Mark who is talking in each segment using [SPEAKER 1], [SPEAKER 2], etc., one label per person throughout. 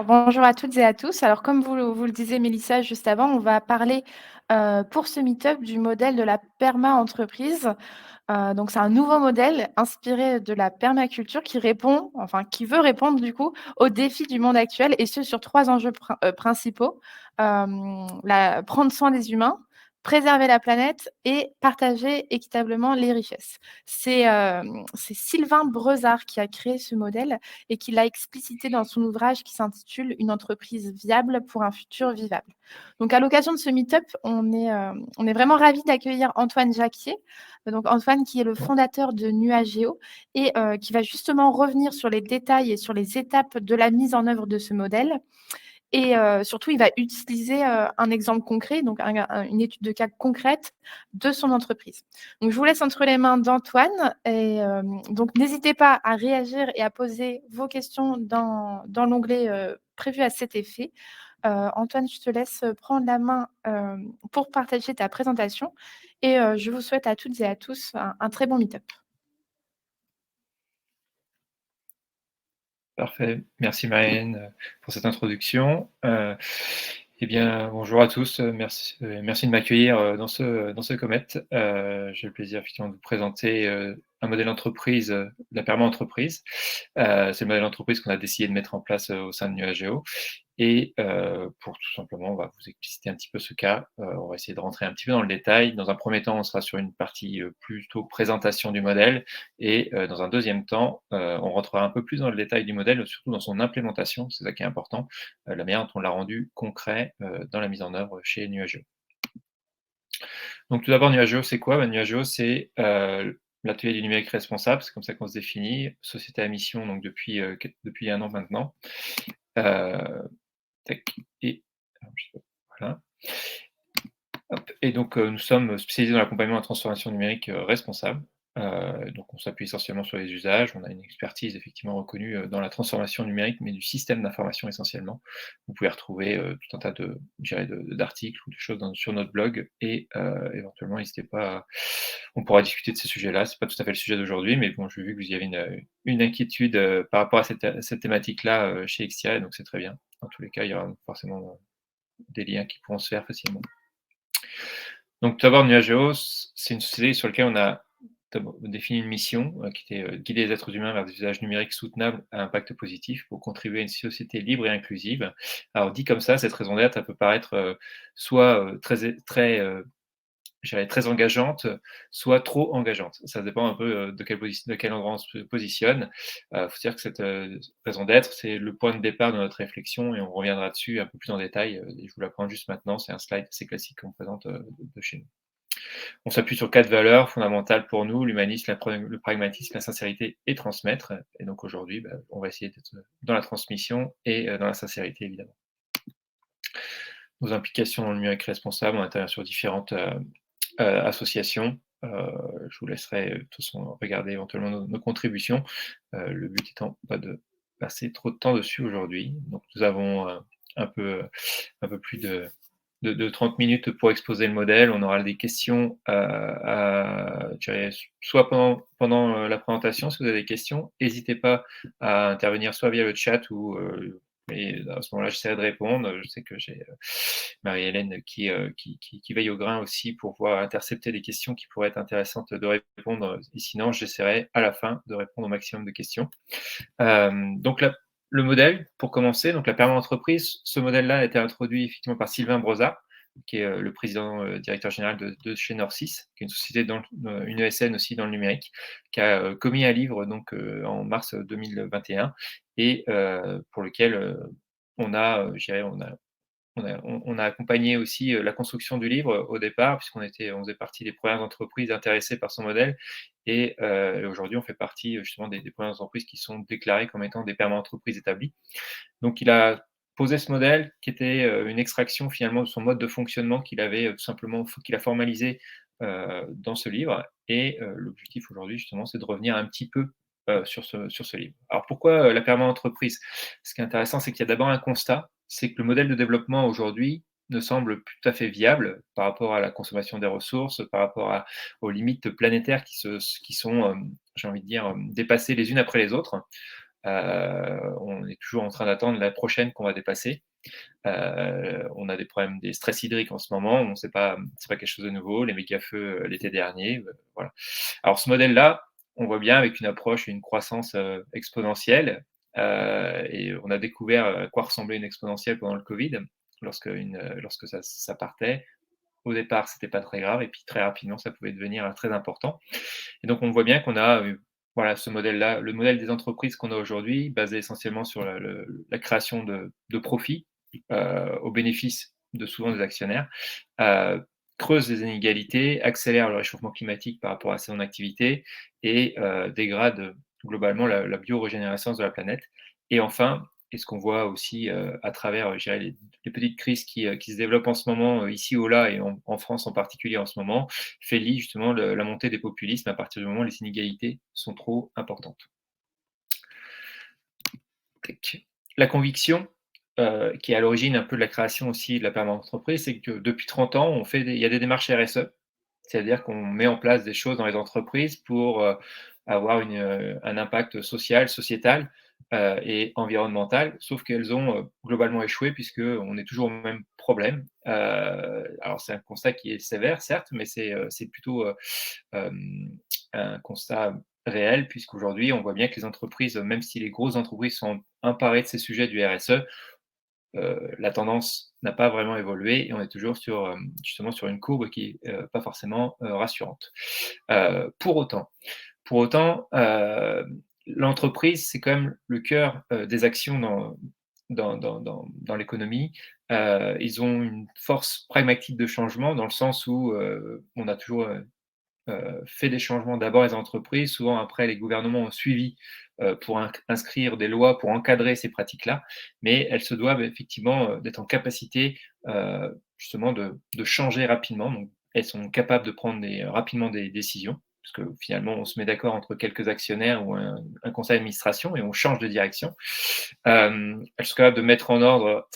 [SPEAKER 1] Alors, bonjour à toutes et à tous. Alors, comme vous le disiez, Mélissa, juste avant, on va parler pour ce meet-up du modèle de la perma-entreprise. Donc, c'est un nouveau modèle inspiré de la permaculture qui veut répondre du coup aux défis du monde actuel et ce sur trois enjeux principaux. Prendre soin des humains, préserver la planète et partager équitablement les richesses. C'est Sylvain Brezard qui a créé ce modèle et qui l'a explicité dans son ouvrage qui s'intitule Une entreprise viable pour un futur vivable. Donc, à l'occasion de ce meet-up, on est vraiment ravis d'accueillir Antoine Jacquier. Donc, Antoine, qui est le fondateur de Nuageo et qui va justement revenir sur les détails et sur les étapes de la mise en œuvre de ce modèle. Et surtout, il va utiliser un exemple concret, donc une étude de cas concrète de son entreprise. Donc, je vous laisse entre les mains d'Antoine. Et donc, n'hésitez pas à réagir et à poser vos questions dans l'onglet prévu à cet effet. Antoine, je te laisse prendre la main pour partager ta présentation. Et je vous souhaite à toutes et à tous un très bon meet-up.
[SPEAKER 2] Parfait. Merci Marianne pour cette introduction. Eh bien, bonjour à tous. Merci de m'accueillir dans ce Comet. J'ai le plaisir effectivement de vous présenter un modèle d'entreprise, la perma-entreprise. C'est le modèle d'entreprise qu'on a décidé de mettre en place au sein de Nuageo. Et pour tout simplement, on va vous expliciter un petit peu ce cas. On va essayer de rentrer un petit peu dans le détail. Dans un premier temps, on sera sur une partie plutôt présentation du modèle. Et dans un deuxième temps, on rentrera un peu plus dans le détail du modèle, surtout dans son implémentation. C'est ça qui est important, la manière dont on l'a rendu concret dans la mise en œuvre chez Nuageo. Donc tout d'abord, Nuageo, c'est quoi? Nuageo, c'est l'atelier du numérique responsable, c'est comme ça qu'on se définit, société à mission donc depuis 1 an maintenant. Et, voilà. Et donc, nous sommes spécialisés dans l'accompagnement à la transformation numérique responsable. Donc, on s'appuie essentiellement sur les usages. On a une expertise effectivement reconnue dans la transformation numérique, mais du système d'information essentiellement. Vous pouvez retrouver tout un tas d'articles ou de choses sur notre blog et éventuellement, n'hésitez pas. On pourra discuter de ces sujets-là. C'est pas tout à fait le sujet d'aujourd'hui, mais bon, j'ai vu que vous y avez une inquiétude par rapport à cette thématique-là chez Extia, donc c'est très bien. Dans tous les cas, il y aura forcément des liens qui pourront se faire facilement. Donc, tout d'abord, Nuageo, c'est une société sur laquelle on a défini une mission qui était guider les êtres humains vers des usages numériques soutenables à impact positif pour contribuer à une société libre et inclusive. Alors, dit comme ça, cette raison d'être, elle peut paraître soit très engageante, soit trop engageante. Ça dépend un peu de quel endroit on se positionne. Il faut dire que cette raison d'être, c'est le point de départ de notre réflexion et on reviendra dessus un peu plus en détail. Et je vous la prends juste maintenant, c'est un slide assez classique qu'on présente de chez nous. On s'appuie sur 4 valeurs fondamentales pour nous, l'humanisme, le pragmatisme, la sincérité et transmettre. Et donc aujourd'hui, on va essayer d'être dans la transmission et dans la sincérité, évidemment. Nos implications dans le numérique responsable, on intervient sur différentes associations. Je vous laisserai de toute façon regarder éventuellement nos contributions. Le but étant pas de passer trop de temps dessus aujourd'hui. Donc nous avons un peu plus de 30 minutes pour exposer le modèle. On aura des questions soit pendant la présentation, si vous avez des questions. N'hésitez pas à intervenir soit via le chat ou et à ce moment-là, j'essaierai de répondre. Je sais que j'ai Marie-Hélène qui veille au grain aussi pour pouvoir intercepter des questions qui pourraient être intéressantes de répondre. Et sinon, j'essaierai à la fin de répondre au maximum de questions. Donc le modèle, pour commencer, donc la perma-entreprise, ce modèle-là a été introduit effectivement par Sylvain Brezard, qui est le président directeur général de chez Norcis, qui est une société, une ESN aussi dans le numérique, qui a commis un livre donc, en mars 2021 et pour lequel on a accompagné aussi la construction du livre au départ, puisqu'on faisait partie des premières entreprises intéressées par son modèle. Et aujourd'hui, on fait partie justement des premières entreprises qui sont déclarées comme étant des perma-entreprises établies. Donc, il a posé ce modèle qui était une extraction finalement de son mode de fonctionnement qu'il avait tout simplement, qu'il a formalisé dans ce livre. Et l'objectif aujourd'hui, justement, c'est de revenir un petit peu sur ce livre. Alors, pourquoi la perma-entreprise? Ce qui est intéressant, c'est qu'il y a d'abord un constat, c'est que le modèle de développement aujourd'hui ne semble plus tout à fait viable par rapport à la consommation des ressources, par rapport aux limites planétaires qui sont, j'ai envie de dire, dépassées les unes après les autres. On est toujours en train d'attendre la prochaine qu'on va dépasser. On a des problèmes, des stress hydriques en ce moment, on sait pas, c'est pas quelque chose de nouveau, les méga-feux, l'été dernier, voilà. Alors ce modèle-là, on voit bien avec une approche et une croissance, exponentielle, et on a découvert à quoi ressemblait une exponentielle pendant le Covid, lorsque ça partait. Au départ, c'était pas très grave et puis très rapidement, ça pouvait devenir, très important. Et donc on voit bien qu'on a, voilà, ce modèle-là, le modèle des entreprises qu'on a aujourd'hui, basé essentiellement sur la création de profits, au bénéfice de souvent des actionnaires, heu, creuse les inégalités, accélère le réchauffement climatique par rapport à son activité et dégrade globalement la biorégénérescence de la planète. Et enfin, et ce qu'on voit aussi, à travers, je dirais les petites crises qui se développent en ce moment, ici ou là et en France en particulier en ce moment, fait lit justement la montée des populismes à partir du moment où les inégalités sont trop importantes. Tac. La conviction, qui est à l'origine un peu de la création aussi de la permanence entreprise, c'est que depuis 30 ans, il y a des démarches RSE. C'est-à-dire qu'on met en place des choses dans les entreprises pour, avoir un impact social, sociétal, et environnemental, sauf qu'elles ont, globalement échoué puisqu'on est toujours au même problème. Alors c'est un constat qui est sévère certes, mais c'est plutôt, un constat réel puisqu'aujourd'hui on voit bien que les entreprises, même si les grosses entreprises sont emparées de ces sujets du RSE, la tendance n'a pas vraiment évolué et on est toujours sur, justement sur une courbe qui est, pas forcément, rassurante. Pour autant, l'entreprise, c'est quand même le cœur, des actions dans l'économie. Ils ont une force pragmatique de changement dans le sens où, on a toujours, fait des changements d'abord les entreprises, souvent après les gouvernements ont suivi, pour inscrire des lois pour encadrer ces pratiques-là, mais elles se doivent effectivement, d'être en capacité, justement de changer rapidement. Donc elles sont capables de prendre rapidement des décisions, parce que finalement on se met d'accord entre quelques actionnaires ou un conseil d'administration et on change de direction. Elles sont capables de mettre en ordre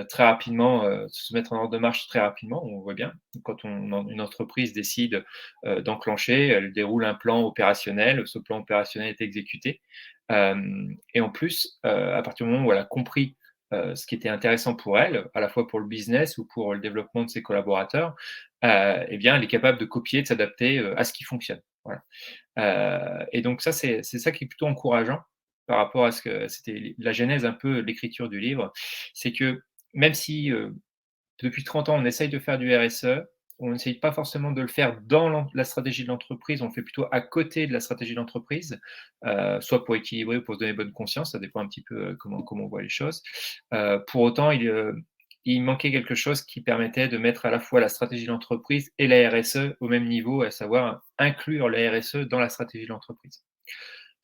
[SPEAKER 2] très rapidement, se mettre en ordre de marche très rapidement, on voit bien. Quand une entreprise décide d'enclencher, elle déroule un plan opérationnel, ce plan opérationnel est exécuté. Et en plus, à partir du moment où elle a compris, ce qui était intéressant pour elle, à la fois pour le business ou pour le développement de ses collaborateurs, et bien, elle est capable de copier, de s'adapter, à ce qui fonctionne. Voilà. Et donc ça, c'est ça qui est plutôt encourageant par rapport à ce que c'était la genèse un peu de l'écriture du livre. C'est que même si, depuis 30 ans, on essaye de faire du RSE. On n'essaye pas forcément de le faire dans la stratégie de l'entreprise, on le fait plutôt à côté de la stratégie de l'entreprise, soit pour équilibrer ou pour se donner bonne conscience, ça dépend un petit peu comment on voit les choses. Pour autant, il manquait quelque chose qui permettait de mettre à la fois la stratégie de l'entreprise et la RSE au même niveau, à savoir inclure la RSE dans la stratégie de l'entreprise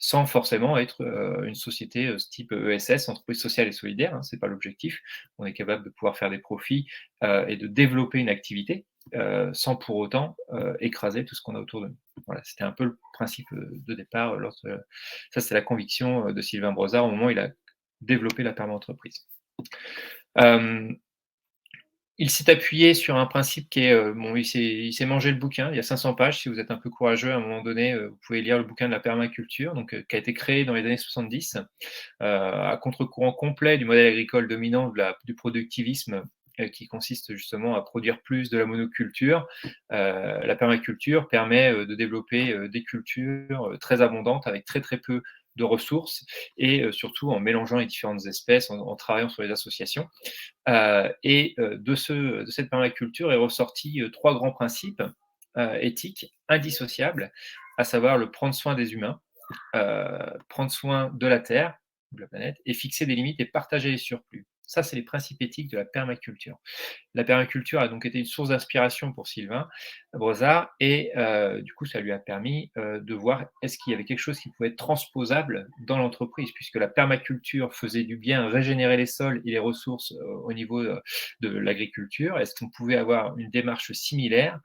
[SPEAKER 2] sans forcément être, une société, type ESS, entreprise sociale et solidaire, hein, c'est pas l'objectif. On est capable de pouvoir faire des profits, et de développer une activité, sans pour autant, écraser tout ce qu'on a autour de nous. Voilà, c'était un peu le principe, de départ, ça c'est la conviction, de Sylvain Brozard au moment où il a développé la perma-entreprise. Hem Il s'est appuyé sur un principe qui est, bon, il s'est mangé le bouquin, il y a 500 pages. Si vous êtes un peu courageux, à un moment donné, vous pouvez lire le bouquin de la permaculture, donc qui a été créé dans les années 70, à contre-courant complet du modèle agricole dominant du productivisme, qui consiste justement à produire plus de la monoculture. La permaculture permet, de développer, des cultures, très abondantes avec très, très peu de ressources et surtout en mélangeant les différentes espèces, en travaillant sur les associations. De cette permaculture est ressorti, 3 grands principes, éthiques indissociables, à savoir le prendre soin des humains, prendre soin de la terre, de la planète et fixer des limites et partager les surplus. Ça, c'est les principes éthiques de la permaculture. La permaculture a donc été une source d'inspiration pour Sylvain Brozard et du coup, ça lui a permis, de voir est-ce qu'il y avait quelque chose qui pouvait être transposable dans l'entreprise puisque la permaculture faisait du bien, régénérer les sols et les ressources, au niveau, de l'agriculture. Est-ce qu'on pouvait avoir une démarche similaire,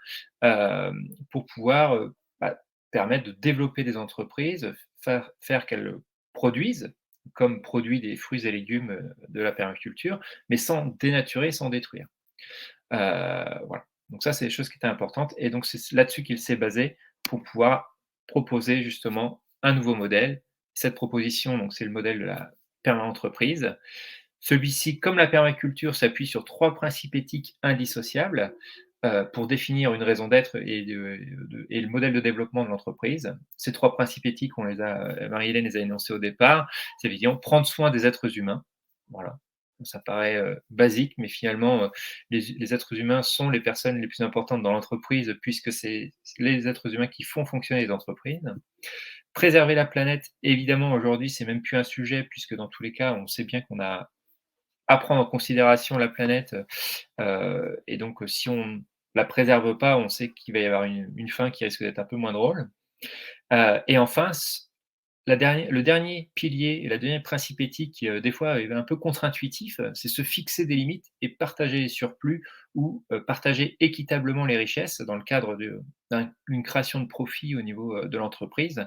[SPEAKER 2] pour pouvoir, bah, permettre de développer des entreprises, faire qu'elles produisent comme produit des fruits et légumes, de la permaculture, mais sans dénaturer, sans détruire. Voilà. Donc ça, c'est des choses qui étaient importantes et donc c'est là-dessus qu'il s'est basé pour pouvoir proposer justement un nouveau modèle cette proposition, donc c'est le modèle de la perma-entreprise. Celui-ci, comme la permaculture, s'appuie sur 3 principes éthiques indissociables, pour définir une raison d'être et le modèle de développement de l'entreprise. Ces 3 principes éthiques, on les a, Marie-Hélène les a énoncés au départ. C'est évident, prendre soin des êtres humains, voilà. Ça paraît, basique, mais finalement, les êtres humains sont les personnes les plus importantes dans l'entreprise puisque c'est les êtres humains qui font fonctionner les entreprises. Préserver la planète, évidemment, aujourd'hui, c'est même plus un sujet puisque dans tous les cas, on sait bien qu'on a à prendre en considération la planète, et donc si on la préserve pas, on sait qu'il va y avoir une fin qui risque d'être un peu moins drôle. Et enfin, le dernier pilier et la dernier principe éthique qui, des fois est un peu contre-intuitif, c'est se fixer des limites et partager les surplus ou, partager équitablement les richesses dans le cadre d'une création de profit au niveau, de l'entreprise.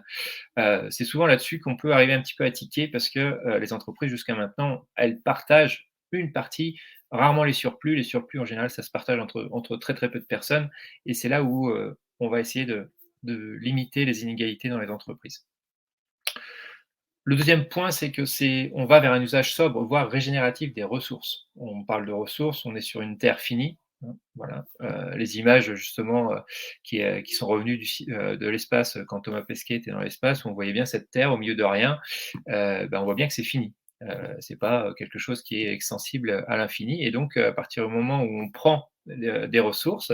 [SPEAKER 2] C'est souvent là-dessus qu'on peut arriver un petit peu à tiquer parce que, les entreprises jusqu'à maintenant, elles partagent une partie, rarement les surplus. Les surplus en général, ça se partage entre très, très peu de personnes et c'est là où, on va essayer de limiter les inégalités dans les entreprises. Le deuxième point, c'est que on va vers un usage sobre, voire régénératif des ressources. On parle de ressources, on est sur une terre finie, hein, voilà. Les images justement, qui sont revenues de l'espace, quand Thomas Pesquet était dans l'espace, où on voyait bien cette terre au milieu de rien, on voit bien que c'est fini. C'est pas, quelque chose qui est extensible à l'infini et donc, à partir du moment où on prend, des ressources,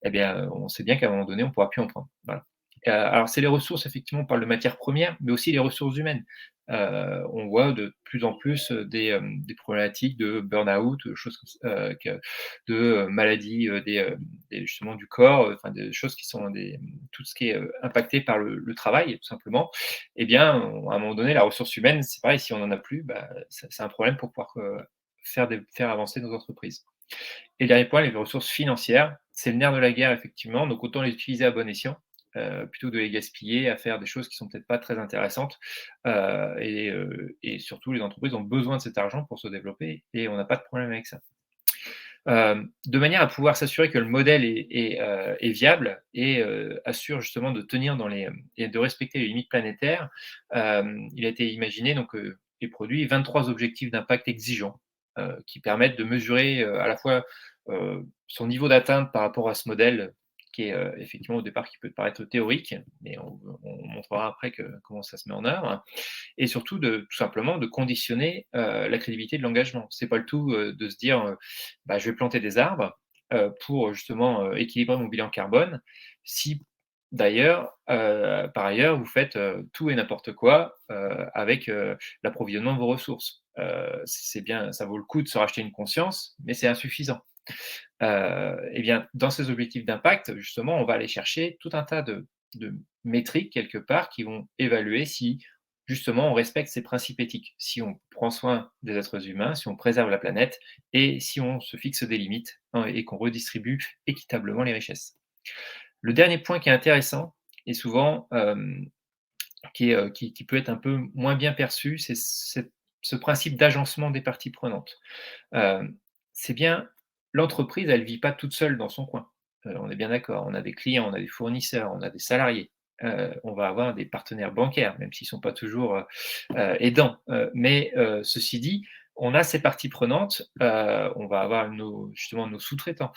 [SPEAKER 2] eh bien, on sait bien qu'à un moment donné, on ne pourra plus en prendre. Voilà. Alors c'est les ressources, effectivement, on parle de matières premières, mais aussi les ressources humaines. On voit de plus en plus, des problématiques de burn-out, choses comme ç de, maladies, justement du corps, enfin des choses qui sont tout ce qui est, impacté par le travail, tout simplement. Eh bien, à un moment donné, la ressource humaine, c'est pareil, si on n'en a plus, bah, c'est un problème pour pouvoir, faire avancer nos entreprises. Et le dernier point, les ressources financières, c'est le nerf de la guerre effectivement, donc autant les utiliser à bon escient, plutôt que de les gaspiller à faire des choses qui sont peut-être pas très intéressantes. Et surtout les entreprises ont besoin de cet argent pour se développer et on n'a pas de problème avec ça. De manière à pouvoir s'assurer que le modèle est viable et assure justement de tenir et de respecter les limites planétaires, il a été imaginé donc et produit 23 objectifs d'impact exigeants, qui permettent de mesurer, à la fois, son niveau d'atteinte par rapport à ce modèle qui est, effectivement au départ qui peut paraître théorique, mais on montrera après comment ça se met en œuvre et surtout tout simplement de conditionner, la crédibilité de l'engagement. C'est pas le tout, de se dire, «Bah, je vais planter des arbres, pour justement, équilibrer mon bilan carbone», si d'ailleurs, par ailleurs, vous faites, tout et n'importe quoi, avec, l'approvisionnement de vos ressources. C'est bien, ça vaut le coup de se racheter une conscience, mais c'est insuffisant. Et bien, dans ces objectifs d'impact, justement, on va aller chercher tout un tas de métriques quelque part qui vont évaluer si, justement, on respecte ces principes éthiques, si on prend soin des êtres humains, si on préserve la planète et si on se fixe des limites, hein, et qu'on redistribue équitablement les richesses. Le dernier point qui est intéressant et souvent, qui peut être un peu moins bien perçu, c'est ce principe d'agencement des parties prenantes. C'est bien l'entreprise, elle ne vit pas toute seule dans son coin. On est bien d'accord, on a des clients, on a des fournisseurs, on a des salariés, on va avoir des partenaires bancaires, même s'ils ne sont pas toujours, aidants. Mais ceci dit, on a ces parties prenantes, on va avoir justement nos sous-traitants.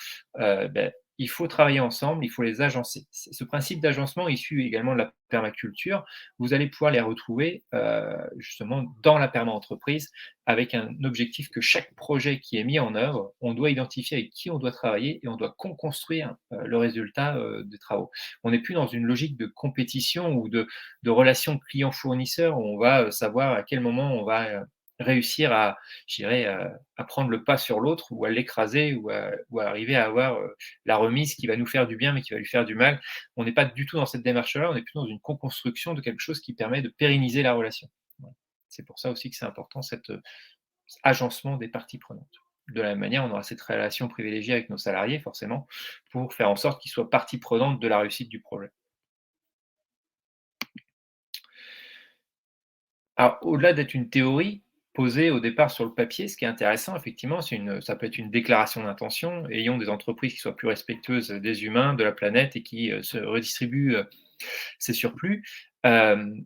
[SPEAKER 2] Il faut travailler ensemble, il faut les agencer. Ce principe d'agencement issu également de la permaculture, vous allez pouvoir les retrouver, justement dans la perma-entreprise avec un objectif que chaque projet qui est mis en œuvre, on doit identifier avec qui on doit travailler et on doit co-construire, le résultat, des travaux. On n'est plus dans une logique de compétition ou de relation client-fournisseur où on va, savoir à quel moment on va, réussir à, je dirais, à prendre le pas sur l'autre ou à l'écraser ou à arriver à avoir, la remise qui va nous faire du bien, mais qui va lui faire du mal. On n'est pas du tout dans cette démarche-là, on est plutôt dans une co-construction de quelque chose qui permet de pérenniser la relation. Voilà. C'est pour ça aussi que c'est important cet agencement des parties prenantes. De la même manière, on aura cette relation privilégiée avec nos salariés forcément, pour faire en sorte qu'ils soient partie prenante de la réussite du projet. Alors, au-delà d'être une théorie posée au départ sur le papier, ce qui est intéressant effectivement, ça peut être une déclaration d'intention: «Ayons des entreprises qui soient plus respectueuses des humains, de la planète et qui, se redistribuent, ces surplus». Hem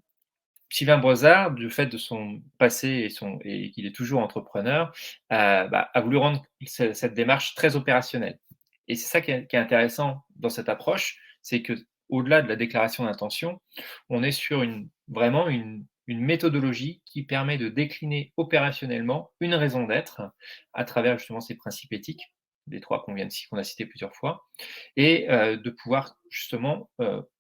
[SPEAKER 2] Sylvain Brezard, du fait de son passé et qu'il est toujours entrepreneur, a voulu rendre cette démarche très opérationnelle. Et c'est ça qui est intéressant dans cette approche, c'est qu'au-delà de la déclaration d'intention, on est sur vraiment une méthodologie qui permet de décliner opérationnellement une raison d'être à travers justement ces principes éthiques, les 3 qu'on a cités plusieurs fois, et de pouvoir justement,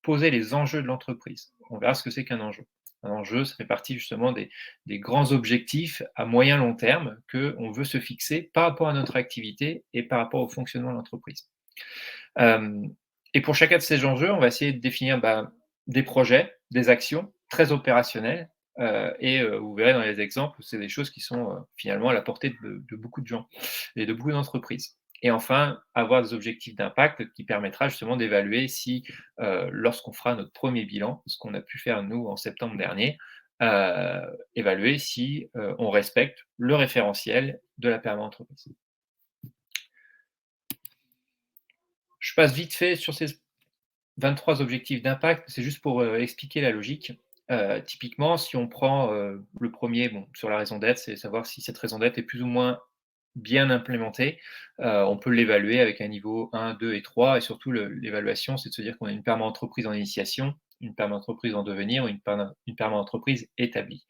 [SPEAKER 2] poser les enjeux de l'entreprise. On verra ce que c'est qu'un enjeu. Un enjeu, ça fait partie justement des grands objectifs à moyen long terme qu'on veut se fixer par rapport à notre activité et par rapport au fonctionnement de l'entreprise. Hem Et pour chacun de ces enjeux, on va essayer de définir, des projets, des actions très opérationnelles, vous verrez dans les exemples, c'est des choses qui sont, finalement à la portée de beaucoup de gens et de beaucoup d'entreprises. Et enfin, avoir des objectifs d'impact qui permettra justement d'évaluer si, lorsqu'on fera notre premier bilan, ce qu'on a pu faire nous en septembre dernier, évaluer si, on respecte le référentiel de la perma-entreprise. Je passe vite fait sur ces 23 objectifs d'impact, c'est juste pour, expliquer la logique. Typiquement, si on prend, le premier, bon, sur la raison d'être, c'est savoir si cette raison d'être est plus ou moins bien implémentée. On peut l'évaluer avec un niveau 1, 2 et 3 et surtout l'évaluation, c'est de se dire qu'on a une perma-entreprise en initiation, une perma-entreprise en devenir ou une perma-entreprise établie.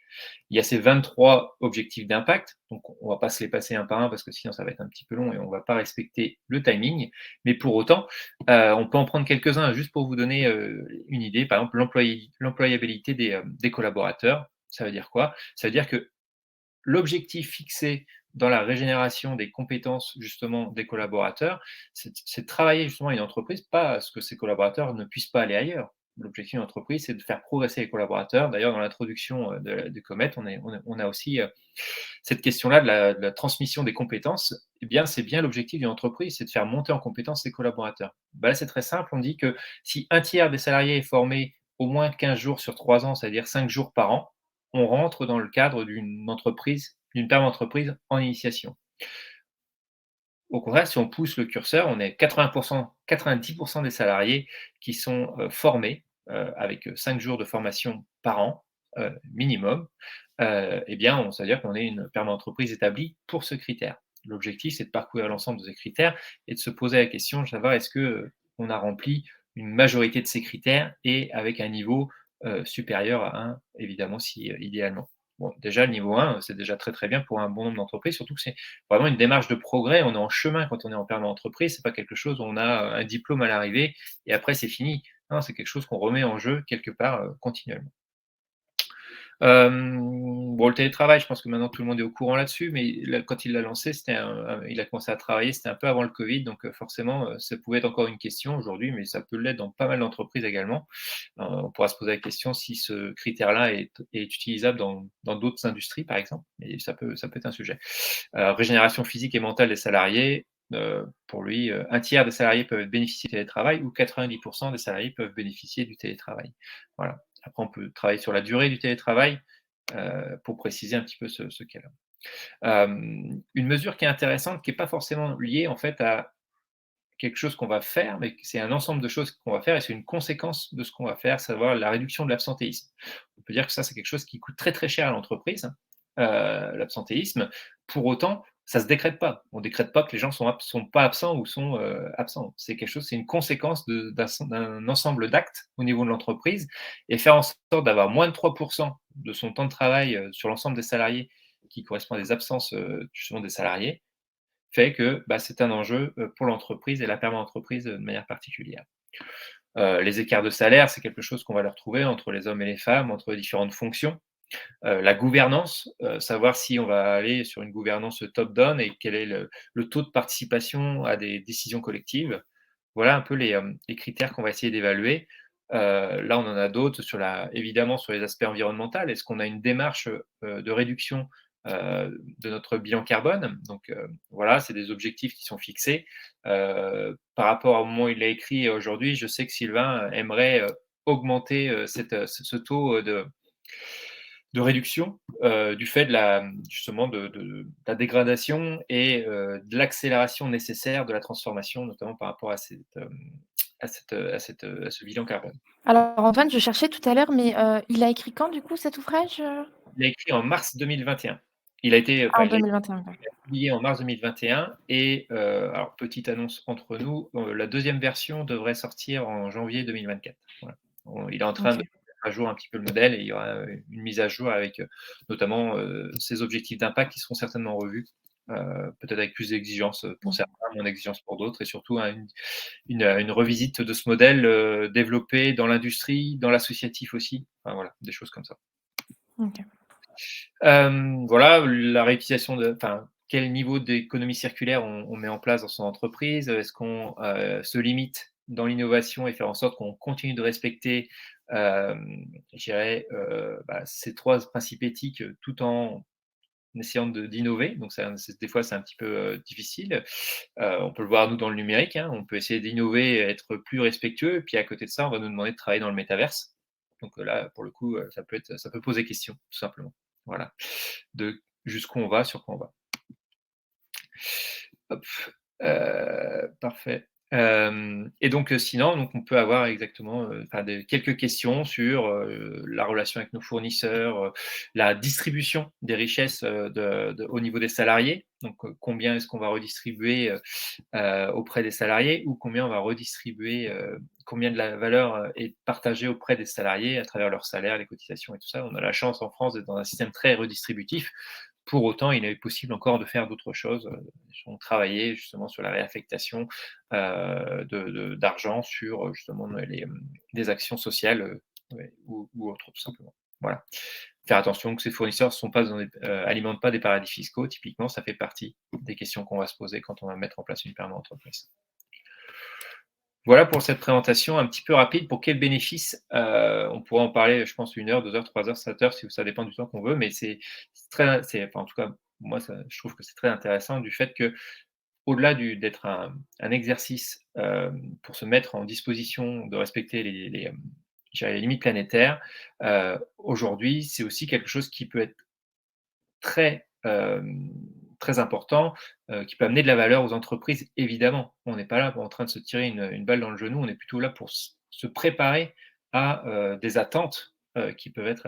[SPEAKER 2] Il y a ces 23 objectifs d'impact, donc on ne va pas se les passer un par un parce que sinon ça va être un petit peu long et on ne va pas respecter le timing. Mais pour autant, on peut en prendre quelques-uns juste pour vous donner une idée. Par exemple, l'employabilité des collaborateurs. Ça veut dire quoi? Ça veut dire que l'objectif fixé dans la régénération des compétences justement des collaborateurs, c'est de travailler justement à une entreprise, pas à ce que ces collaborateurs ne puissent pas aller ailleurs. L'objectif d'une entreprise, c'est de faire progresser les collaborateurs. D'ailleurs, dans l'introduction de Comet, on a aussi cette question-là de la transmission des compétences. Eh bien, c'est bien l'objectif d'une entreprise, c'est de faire monter en compétence ses collaborateurs. Ben là, c'est très simple. On dit que si un tiers des salariés est formé au moins 15 jours sur 3 ans, c'est-à-dire 5 jours par an, on rentre dans le cadre d'une entreprise, d'une perma-entreprise en initiation. Au contraire, si on pousse le curseur, on est 80%, 90% des salariés qui sont formés avec 5 jours de formation par an minimum. Eh bien, ça veut dire qu'on est une perma-entreprise établie pour ce critère. L'objectif, c'est de parcourir l'ensemble de ces critères et de se poser la question de savoir est-ce que on a rempli une majorité de ces critères et avec un niveau supérieur à 1, évidemment, si idéalement. Bon, déjà, le niveau 1, c'est déjà très très bien pour un bon nombre d'entreprises, surtout que c'est vraiment une démarche de progrès. On est en chemin quand on est en perma-entreprise. C'est pas quelque chose où on a un diplôme à l'arrivée et après c'est fini. Non, c'est quelque chose qu'on remet en jeu quelque part continuellement. Bon, le télétravail, je pense que maintenant tout le monde est au courant là-dessus, mais là, quand il l'a lancé, il a commencé à travailler, c'était un peu avant le Covid, donc forcément, ça pouvait être encore une question aujourd'hui, mais ça peut l'être dans pas mal d'entreprises également. On pourra se poser la question si ce critère-là est utilisable dans d'autres industries, par exemple, et ça peut être un sujet. Régénération physique et mentale des salariés, pour lui, 1/3 des salariés peuvent bénéficier du télétravail ou 90 des salariés peuvent bénéficier du télétravail. Voilà. Après, on peut travailler sur la durée du télétravail, pour préciser un petit peu ce qu'est-là. Une mesure qui est intéressante, qui est pas forcément liée en fait à quelque chose qu'on va faire, mais c'est un ensemble de choses qu'on va faire et c'est une conséquence de ce qu'on va faire, savoir la réduction de l'absentéisme. On peut dire que ça, c'est quelque chose qui coûte très, très cher à l'entreprise, l'absentéisme. Pour autant, ça se décrète pas. On décrète pas que les gens sont pas absents ou sont, absents. C'est quelque chose, c'est une conséquence d'un ensemble d'actes au niveau de l'entreprise et faire en sorte d'avoir moins de 3 de son temps de travail, sur l'ensemble des salariés qui correspond à des absences, justement des salariés, fait que, c'est un enjeu, pour l'entreprise et la perma-entreprise, de manière particulière. Les écarts de salaire, c'est quelque chose qu'on va le retrouver entre les hommes et les femmes, entre différentes fonctions. La gouvernance, savoir si on va aller sur une gouvernance top-down et quel est le taux de participation à des décisions collectives. Voilà un peu les critères qu'on va essayer d'évaluer. Là, on en a d'autres évidemment sur les aspects environnementaux. Est-ce qu'on a une démarche, de réduction, de notre bilan carbone? Donc, voilà, c'est des objectifs qui sont fixés. Par rapport au moment où il l'a écrit aujourd'hui, je sais que Sylvain aimerait, augmenter, ce taux, de réduction, du fait justement de la dégradation et de l'accélération nécessaire de la transformation, notamment par rapport à ce bilan carbone.
[SPEAKER 1] Alors Antoine, je cherchais tout à l'heure, mais il a écrit quand du coup cet ouvrage?
[SPEAKER 2] Il a écrit en mars 2021. Il a été,
[SPEAKER 1] Ah,
[SPEAKER 2] enfin,
[SPEAKER 1] en
[SPEAKER 2] il a été
[SPEAKER 1] 2021, d'accord.
[SPEAKER 2] publié en mars 2021 et alors petite annonce entre nous, la deuxième version devrait sortir en janvier 2024. Voilà. Il est en train de
[SPEAKER 1] OK.
[SPEAKER 2] mettre à jour un petit peu le modèle et il y aura une mise à jour avec, notamment, ses objectifs d'impact qui seront certainement revus, peut-être avec plus d'exigences, pour
[SPEAKER 1] Mmh.
[SPEAKER 2] certains, moins d'exigences pour d'autres et surtout une revisite de ce modèle, développé dans l'industrie, dans l'associatif aussi, enfin voilà, des choses comme ça.
[SPEAKER 1] OK.
[SPEAKER 2] Voilà, la réutilisation enfin, quel niveau d'économie circulaire on met en place dans son entreprise? Est-ce qu'on, se limite dans l'innovation et faire en sorte qu'on continue de respecter, je dirais, ces 3 principes éthiques, tout en essayant d'innover? Donc ça, des fois, c'est un petit peu, difficile. On peut le voir nous dans le numérique, hein, on peut essayer d'innover et être plus respectueux et puis à côté de ça, on va nous demander de travailler dans le métaverse. Donc là, pour le coup, ça peut poser question, tout simplement. Voilà, de jusqu'où on va, sur quoi on va. Hop, parfait. Et donc, sinon, donc on peut avoir exactement, enfin des quelques questions sur, la relation avec nos fournisseurs, la distribution des richesses, au niveau des salariés. Donc, combien est-ce qu'on va redistribuer, auprès des salariés ou combien on va redistribuer, combien de la valeur, est partagée auprès des salariés à travers leurs salaires, les cotisations et tout ça. On a la chance en France d'être dans un système très redistributif. Pour autant, il est possible encore de faire d'autres choses, travailler justement sur la réaffectation, d'argent sur, justement des actions sociales, ouais, ou autres tout simplement. Voilà. Faire attention que ces fournisseurs ne sont pas dans alimentent pas des paradis fiscaux, typiquement, ça fait partie des questions qu'on va se poser quand on va mettre en place une perma-entreprise. Voilà pour cette présentation un petit peu rapide. Pour quels bénéfices, on pourrait en parler, je pense 1 heure, 2 heures, 3 heures, 7 heures, si ça dépend du temps qu'on veut, mais enfin, en tout cas, moi, je trouve que c'est très intéressant du fait que au-delà d'être un exercice, pour se mettre en disposition de respecter je dirais les limites planétaires, aujourd'hui, c'est aussi quelque chose qui peut être très, très important, qui peut amener de la valeur aux entreprises, évidemment. On n'est pas là en train de se tirer une balle dans le genou, on est plutôt là pour se préparer à, des attentes, qui peuvent être,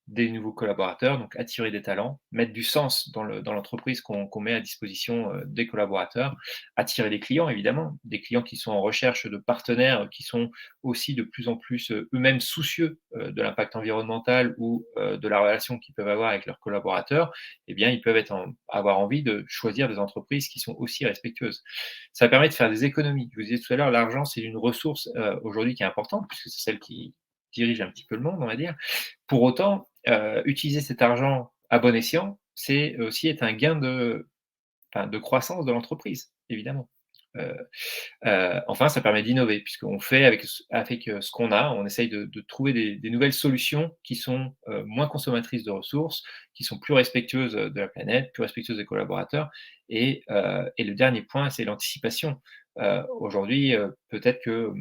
[SPEAKER 2] des nouveaux collaborateurs, donc attirer des talents, mettre du sens dans l'entreprise qu'on met à disposition, des collaborateurs, attirer des clients évidemment, des clients qui sont en recherche de partenaires, qui sont aussi de plus en plus, eux-mêmes soucieux, de l'impact environnemental ou, de la relation qu'ils peuvent avoir avec leurs collaborateurs, eh bien, ils peuvent avoir envie de choisir des entreprises qui sont aussi respectueuses. Ça permet de faire des économies. Je vous disais tout à l'heure, l'argent, c'est une ressource, aujourd'hui qui est importante puisque c'est celle qui dirige un petit peu le monde, on va dire. Pour autant, utiliser cet argent à bon escient, c'est aussi être un gain de croissance de l'entreprise, évidemment. Heu enfin, ça permet d'innover puisqu'on fait avec ce qu'on a, on essaye de trouver des nouvelles solutions qui sont, moins consommatrices de ressources, qui sont plus respectueuses, de la planète, plus respectueuses des collaborateurs et le dernier point, c'est l'anticipation. Aujourd'hui, peut-être que,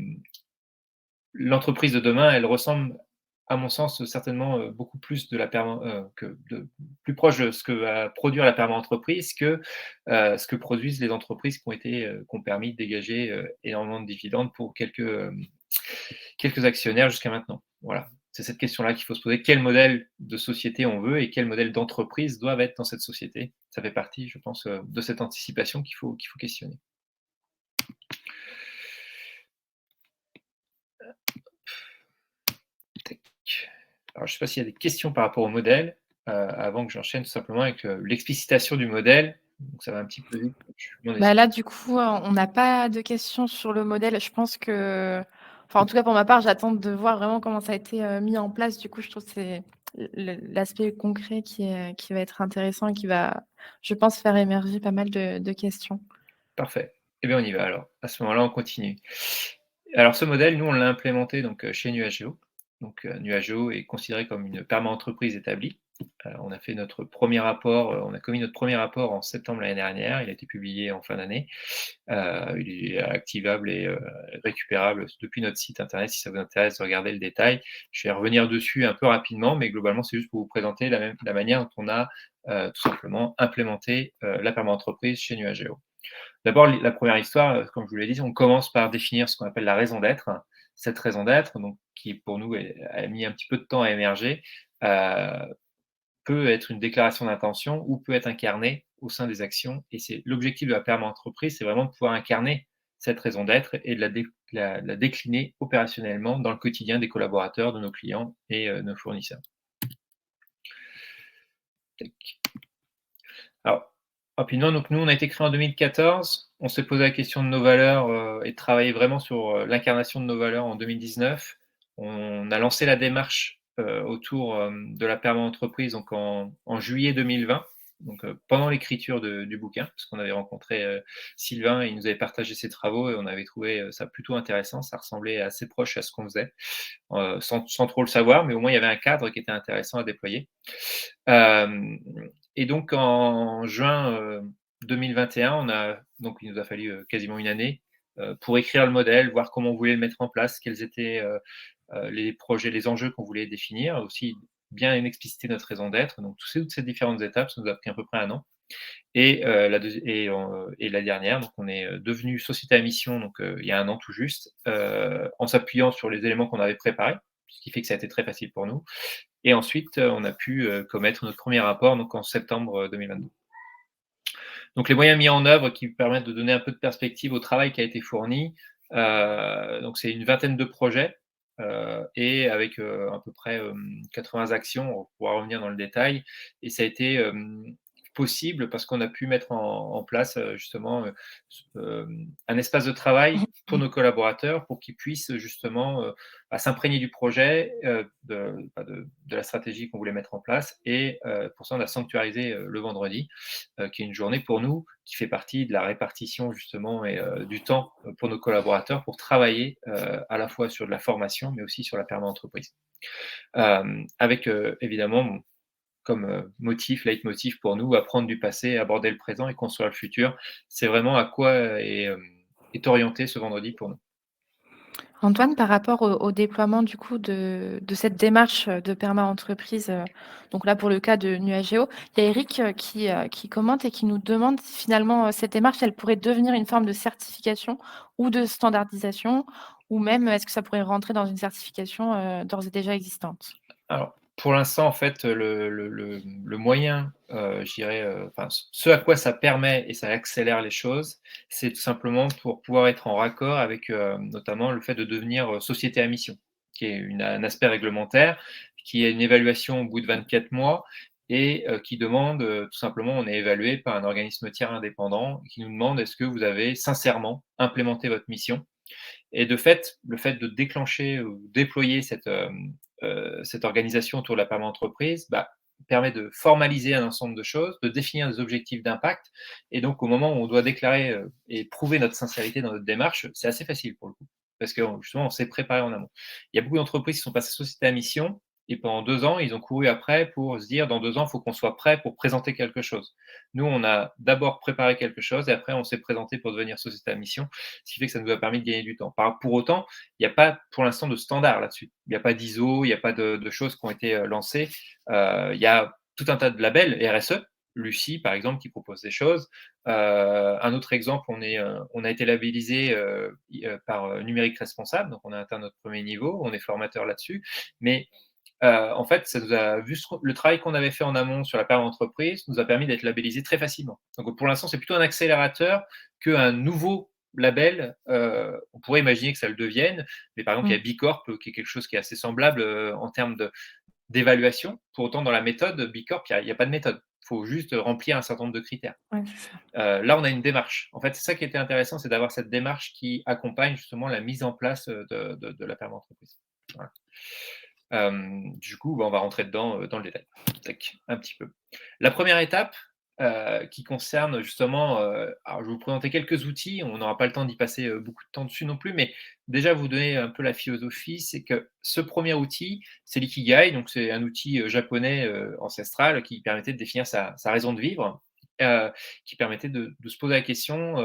[SPEAKER 2] l'entreprise de demain, elle ressemble, à mon sens, certainement, beaucoup plus de la perma que de plus proche de ce que va produire la perma-entreprise que, ce que produisent les entreprises qui ont permis de dégager, énormément de dividendes pour quelques actionnaires jusqu'à maintenant. Voilà, c'est cette question-là qu'il faut se poser. Quel modèle de société on veut et quel modèle d'entreprise doivent être dans cette société? Ça fait partie, je pense, de cette anticipation qu'il faut questionner. Tac. Alors, je ne sais pas s'il y a des questions par rapport au modèle, avant que j'enchaîne tout simplement avec, l'explicitation du modèle. Donc ça va un petit peu vite, donc je m'en
[SPEAKER 1] Bah,
[SPEAKER 2] excuse.
[SPEAKER 1] là, du coup, on n'a pas de questions sur le modèle. Je pense que enfin, en tout cas, pour ma part, j'attends de voir vraiment comment ça a été, mis en place. Du coup, je trouve que c'est l'aspect concret qui va être intéressant et qui va, je pense, faire émerger pas mal de questions.
[SPEAKER 2] Parfait. Eh bien, on y va alors. À ce moment-là, on continue. Alors ce modèle, nous, on l'a implémenté donc, chez Nuageo. Donc, Nuageo est considéré comme une perma-entreprise établie. On a fait notre premier rapport, on a commis notre premier rapport en septembre l'année dernière. Il a été publié en fin d'année. Il est activable et récupérable depuis notre site internet si ça vous intéresse de regarder le détail. Je vais revenir dessus un peu rapidement, mais globalement, c'est juste pour vous présenter la manière dont on a, tout simplement implémenté, la perma-entreprise chez Nuageo. D'abord, la première histoire, comme je vous l'ai dit, on commence par définir ce qu'on appelle la raison d'être. Cette raison d'être, donc qui pour nous a mis un petit peu de temps à émerger, heu, peut être une déclaration d'intention ou peut être incarnée au sein des actions et c'est l'objectif de la perma-entreprise, c'est vraiment de pouvoir incarner cette raison d'être et de la décliner opérationnellement dans le quotidien des collaborateurs, de nos clients et nos fournisseurs. Tac. Alors, rapidement, donc nous, on a été créé en 2014. On s'est posé la question de nos valeurs, et de travailler vraiment sur, l'incarnation de nos valeurs en 2019. On a lancé la démarche, autour, de la perma-entreprise donc en juillet 2020, donc pendant l'écriture du bouquin, parce qu'on avait rencontré, Sylvain et il nous avait partagé ses travaux et on avait trouvé, ça plutôt intéressant. Ça ressemblait assez proche à ce qu'on faisait, sans trop le savoir, mais au moins il y avait un cadre qui était intéressant à déployer. Hem et donc en juin, 2021, il nous a fallu, quasiment une année, pour écrire le modèle, voir comment on voulait le mettre en place, quels étaient, les projets, les enjeux qu'on voulait définir, aussi bien expliciter notre raison d'être. Donc toutes ces différentes étapes, ça nous a pris à peu près un an et la dernière, donc on est, devenus société à mission, donc il y a un an tout juste, en s'appuyant sur les éléments qu'on avait préparés, ce qui fait que ça a été très facile pour nous et ensuite, on a pu, commettre notre premier rapport donc en septembre, 2022. Donc les moyens mis en œuvre qui permettent de donner un peu de perspective au travail qui a été fourni, donc c'est une vingtaine de projets, et avec, à peu près, 80 actions. On va pouvoir revenir dans le détail et ça a été, possible parce qu'on a pu mettre en place, justement, un espace de travail pour nos collaborateurs pour qu'ils puissent justement, s'imprégner du projet, de la stratégie qu'on voulait mettre en place et pour ça on a sanctuarisé, le vendredi, qui est une journée pour nous qui fait partie de la répartition justement et du temps, pour nos collaborateurs pour travailler, à la fois sur de la formation, mais aussi sur la perma-entreprise. Avec, évidemment, bon, comme, leitmotiv pour nous, apprendre du passé, aborder le présent et construire le futur. C'est vraiment à quoi est orienté ce vendredi pour nous.
[SPEAKER 1] Antoine, par rapport au déploiement du coup de cette démarche, de perma-entreprise, donc là pour le cas de Nuageo, il y a Eric, qui commente et qui nous demande si finalement, cette démarche, elle pourrait devenir une forme de certification ou de standardisation ou même est-ce que ça pourrait rentrer dans une certification, d'ores et déjà existante?
[SPEAKER 2] Alors, pour l'instant, en fait, le moyen, je dirais, enfin, ce à quoi ça permet et ça accélère les choses, c'est tout simplement pour pouvoir être en raccord avec, notamment le fait de devenir, société à mission, qui est un aspect réglementaire, qui est une évaluation au bout de 24 mois et qui demande, tout simplement on est évalué par un organisme tiers indépendant qui nous demande: «Est-ce que vous avez sincèrement implémenté votre mission?» Et de fait, le fait de déclencher ou déployer cette organisation autour de la perma-entreprise, permet de formaliser un ensemble de choses, de définir des objectifs d'impact et donc au moment où on doit déclarer, et prouver notre sincérité dans notre démarche, c'est assez facile pour le coup. Parce que justement, on s'est préparé en amont. Il y a beaucoup d'entreprises qui sont passées société à mission et pendant 2 ans, ils ont couru après pour se dire: «Dans 2 ans, il faut qu'on soit prêt pour présenter quelque chose». Nous, on a d'abord préparé quelque chose et après on s'est présenté pour devenir société à mission, ce qui fait que ça nous a permis de gagner du temps. Pour autant, il n'y a pas pour l'instant de standard là-dessus. Il n'y a pas d'ISO, il n'y a pas de choses qui ont été lancées. Il y a tout un tas de labels RSE, Lucie par exemple, qui propose des choses. Un autre exemple, on a été labellisé par Numérique Responsable, donc on a atteint notre premier niveau, on est formateur là-dessus. Mais en fait, ça nous a vu le travail qu'on avait fait en amont sur la part entreprise nous a permis d'être labellisés très facilement. Donc pour l'instant, c'est plutôt un accélérateur qu'un nouveau label. On pourrait imaginer que ça le devienne, mais par exemple, il y
[SPEAKER 1] Mmh.
[SPEAKER 2] a Bicorp qui est quelque chose qui est assez semblable en termes d'évaluation. Pour autant, dans la méthode, Bicorp, il y a pas de méthode. Il faut juste remplir un certain nombre de critères.
[SPEAKER 1] Ouais, c'est ça.
[SPEAKER 2] Là, on a une démarche. En fait, c'est ça qui était intéressant, c'est d'avoir cette démarche qui accompagne justement la mise en place de la perma entreprise. Voilà. Du coup, on va rentrer dedans, dans le détail. Tac, un petit peu. La première étape, qui concerne justement, alors je vais vous présenter quelques outils, on n'aura pas le temps d'y passer, beaucoup de temps dessus non plus, mais déjà vous donner un peu la philosophie, c'est que ce premier outil, c'est l'ikigai, donc c'est un outil, japonais, ancestral qui permettait de définir sa raison de vivre, qui permettait de se poser la question,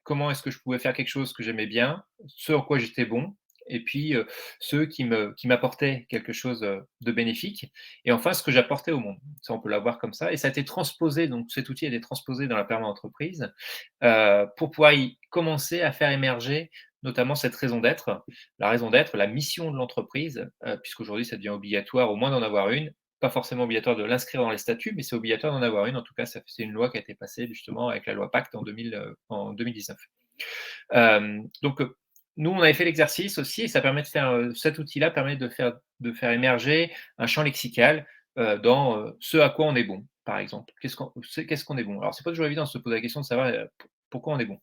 [SPEAKER 2] comment est-ce que je pouvais faire quelque chose que j'aimais bien, ce en quoi j'étais bon et puis ceux qui m'apportaient quelque chose de bénéfique, et enfin ce que j'apportais au monde. Ça, on peut l'avoir comme ça, et ça a été transposé, donc cet outil a été transposé dans la perma-entreprise pour pouvoir y commencer à faire émerger notamment cette raison d'être. La raison d'être, la mission de l'entreprise, puisqu'aujourd'hui ça devient obligatoire au moins d'en avoir une. Pas forcément obligatoire de l'inscrire dans les statuts, mais c'est obligatoire d'en avoir une. En tout cas, c'est une loi qui a été passée justement avec la loi Pacte en 2019. Donc, nous, on avait fait l'exercice aussi, et ça permet de faire, cet outil-là permet de faire émerger un champ lexical dans ce à quoi on est bon, par exemple. Qu'est-ce qu'on est bon? Alors, c'est pas toujours évident de se poser la question de savoir pourquoi on est bon.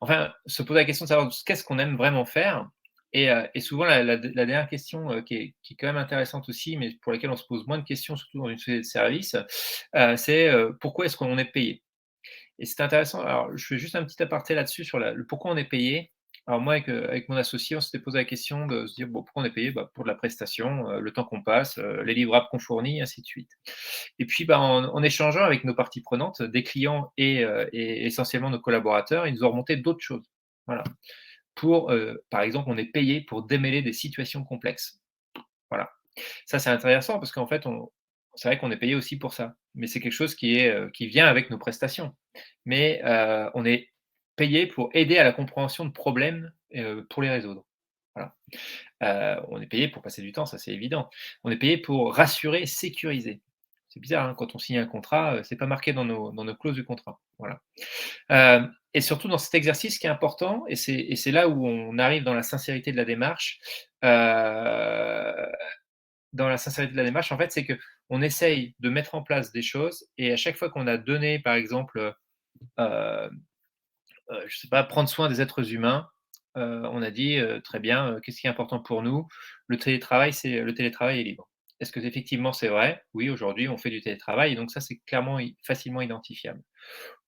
[SPEAKER 2] Enfin, se poser la question de savoir qu'est-ce qu'on aime vraiment faire, et souvent la dernière question qui est quand même intéressante aussi, mais pour laquelle on se pose moins de questions, surtout dans une société de service, c'est pourquoi est-ce qu'on est payé? Et c'est intéressant. Alors, je fais juste un petit aparté là-dessus sur le pourquoi on est payé. Alors moi, avec mon associé, on s'était posé la question de se dire bon, pourquoi on est payé? Bah, pour de la prestation, le temps qu'on passe, les livrables qu'on fournit, ainsi de suite. Et puis, bah, en échangeant avec nos parties prenantes, des clients et essentiellement nos collaborateurs, ils nous ont remonté d'autres choses. Voilà. Par exemple, on est payé pour démêler des situations complexes. Voilà. Ça, c'est intéressant parce qu'en fait, c'est vrai qu'on est payé aussi pour ça, mais c'est quelque chose qui vient avec nos prestations. Mais, on est payé pour aider à la compréhension de problèmes, pour les résoudre. Voilà. On est payé pour passer du temps, ça c'est évident. On est payé pour rassurer et sécuriser. C'est bizarre, hein, quand on signe un contrat, c'est pas marqué dans nos clauses du contrat. Voilà. Et surtout dans cet exercice, ce qui est important, et c'est là où on arrive dans la sincérité de la démarche, en fait, c'est qu'on essaye de mettre en place des choses, et à chaque fois qu'on a donné, par exemple, heu je sais pas, prendre soin des êtres humains, on a dit, «Très bien, qu'est-ce qui est important pour nous? Le télétravail est libre». Est-ce que effectivement c'est vrai? Oui, aujourd'hui, on fait du télétravail, et donc ça, c'est clairement facilement identifiable.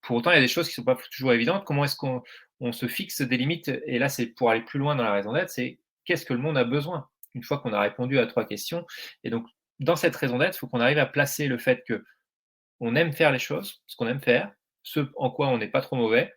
[SPEAKER 2] Pour autant, il y a des choses qui ne sont pas toujours évidentes. Comment est-ce qu'on se fixe des limites? Et là, c'est pour aller plus loin dans la raison d'être, c'est qu'est-ce que le monde a besoin? Une fois qu'on a répondu à 3 questions, et donc dans cette raison d'être, il faut qu'on arrive à placer le fait qu'on aime faire les choses, ce qu'on aime faire, ce en quoi on n'est pas trop mauvais,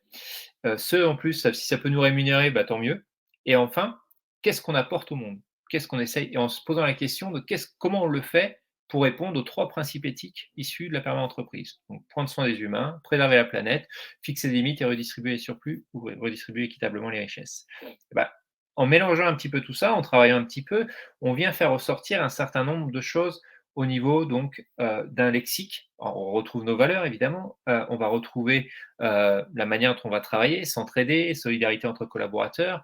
[SPEAKER 2] ce en plus, si ça peut nous rémunérer, bah, tant mieux, et enfin, qu'est-ce qu'on apporte au monde? Qu'est-ce qu'on essaye, et en se posant la question de comment on le fait pour répondre aux 3 principes éthiques issus de la perma-entreprise. Donc prendre soin des humains, préserver la planète, fixer des limites et redistribuer les surplus, ou redistribuer équitablement les richesses. Bah, en mélangeant un petit peu tout ça, en travaillant un petit peu, on vient faire ressortir un certain nombre de choses au niveau donc d'un lexique. Alors, on retrouve nos valeurs évidemment, on va retrouver la manière dont on va travailler, s'entraider, solidarité entre collaborateurs.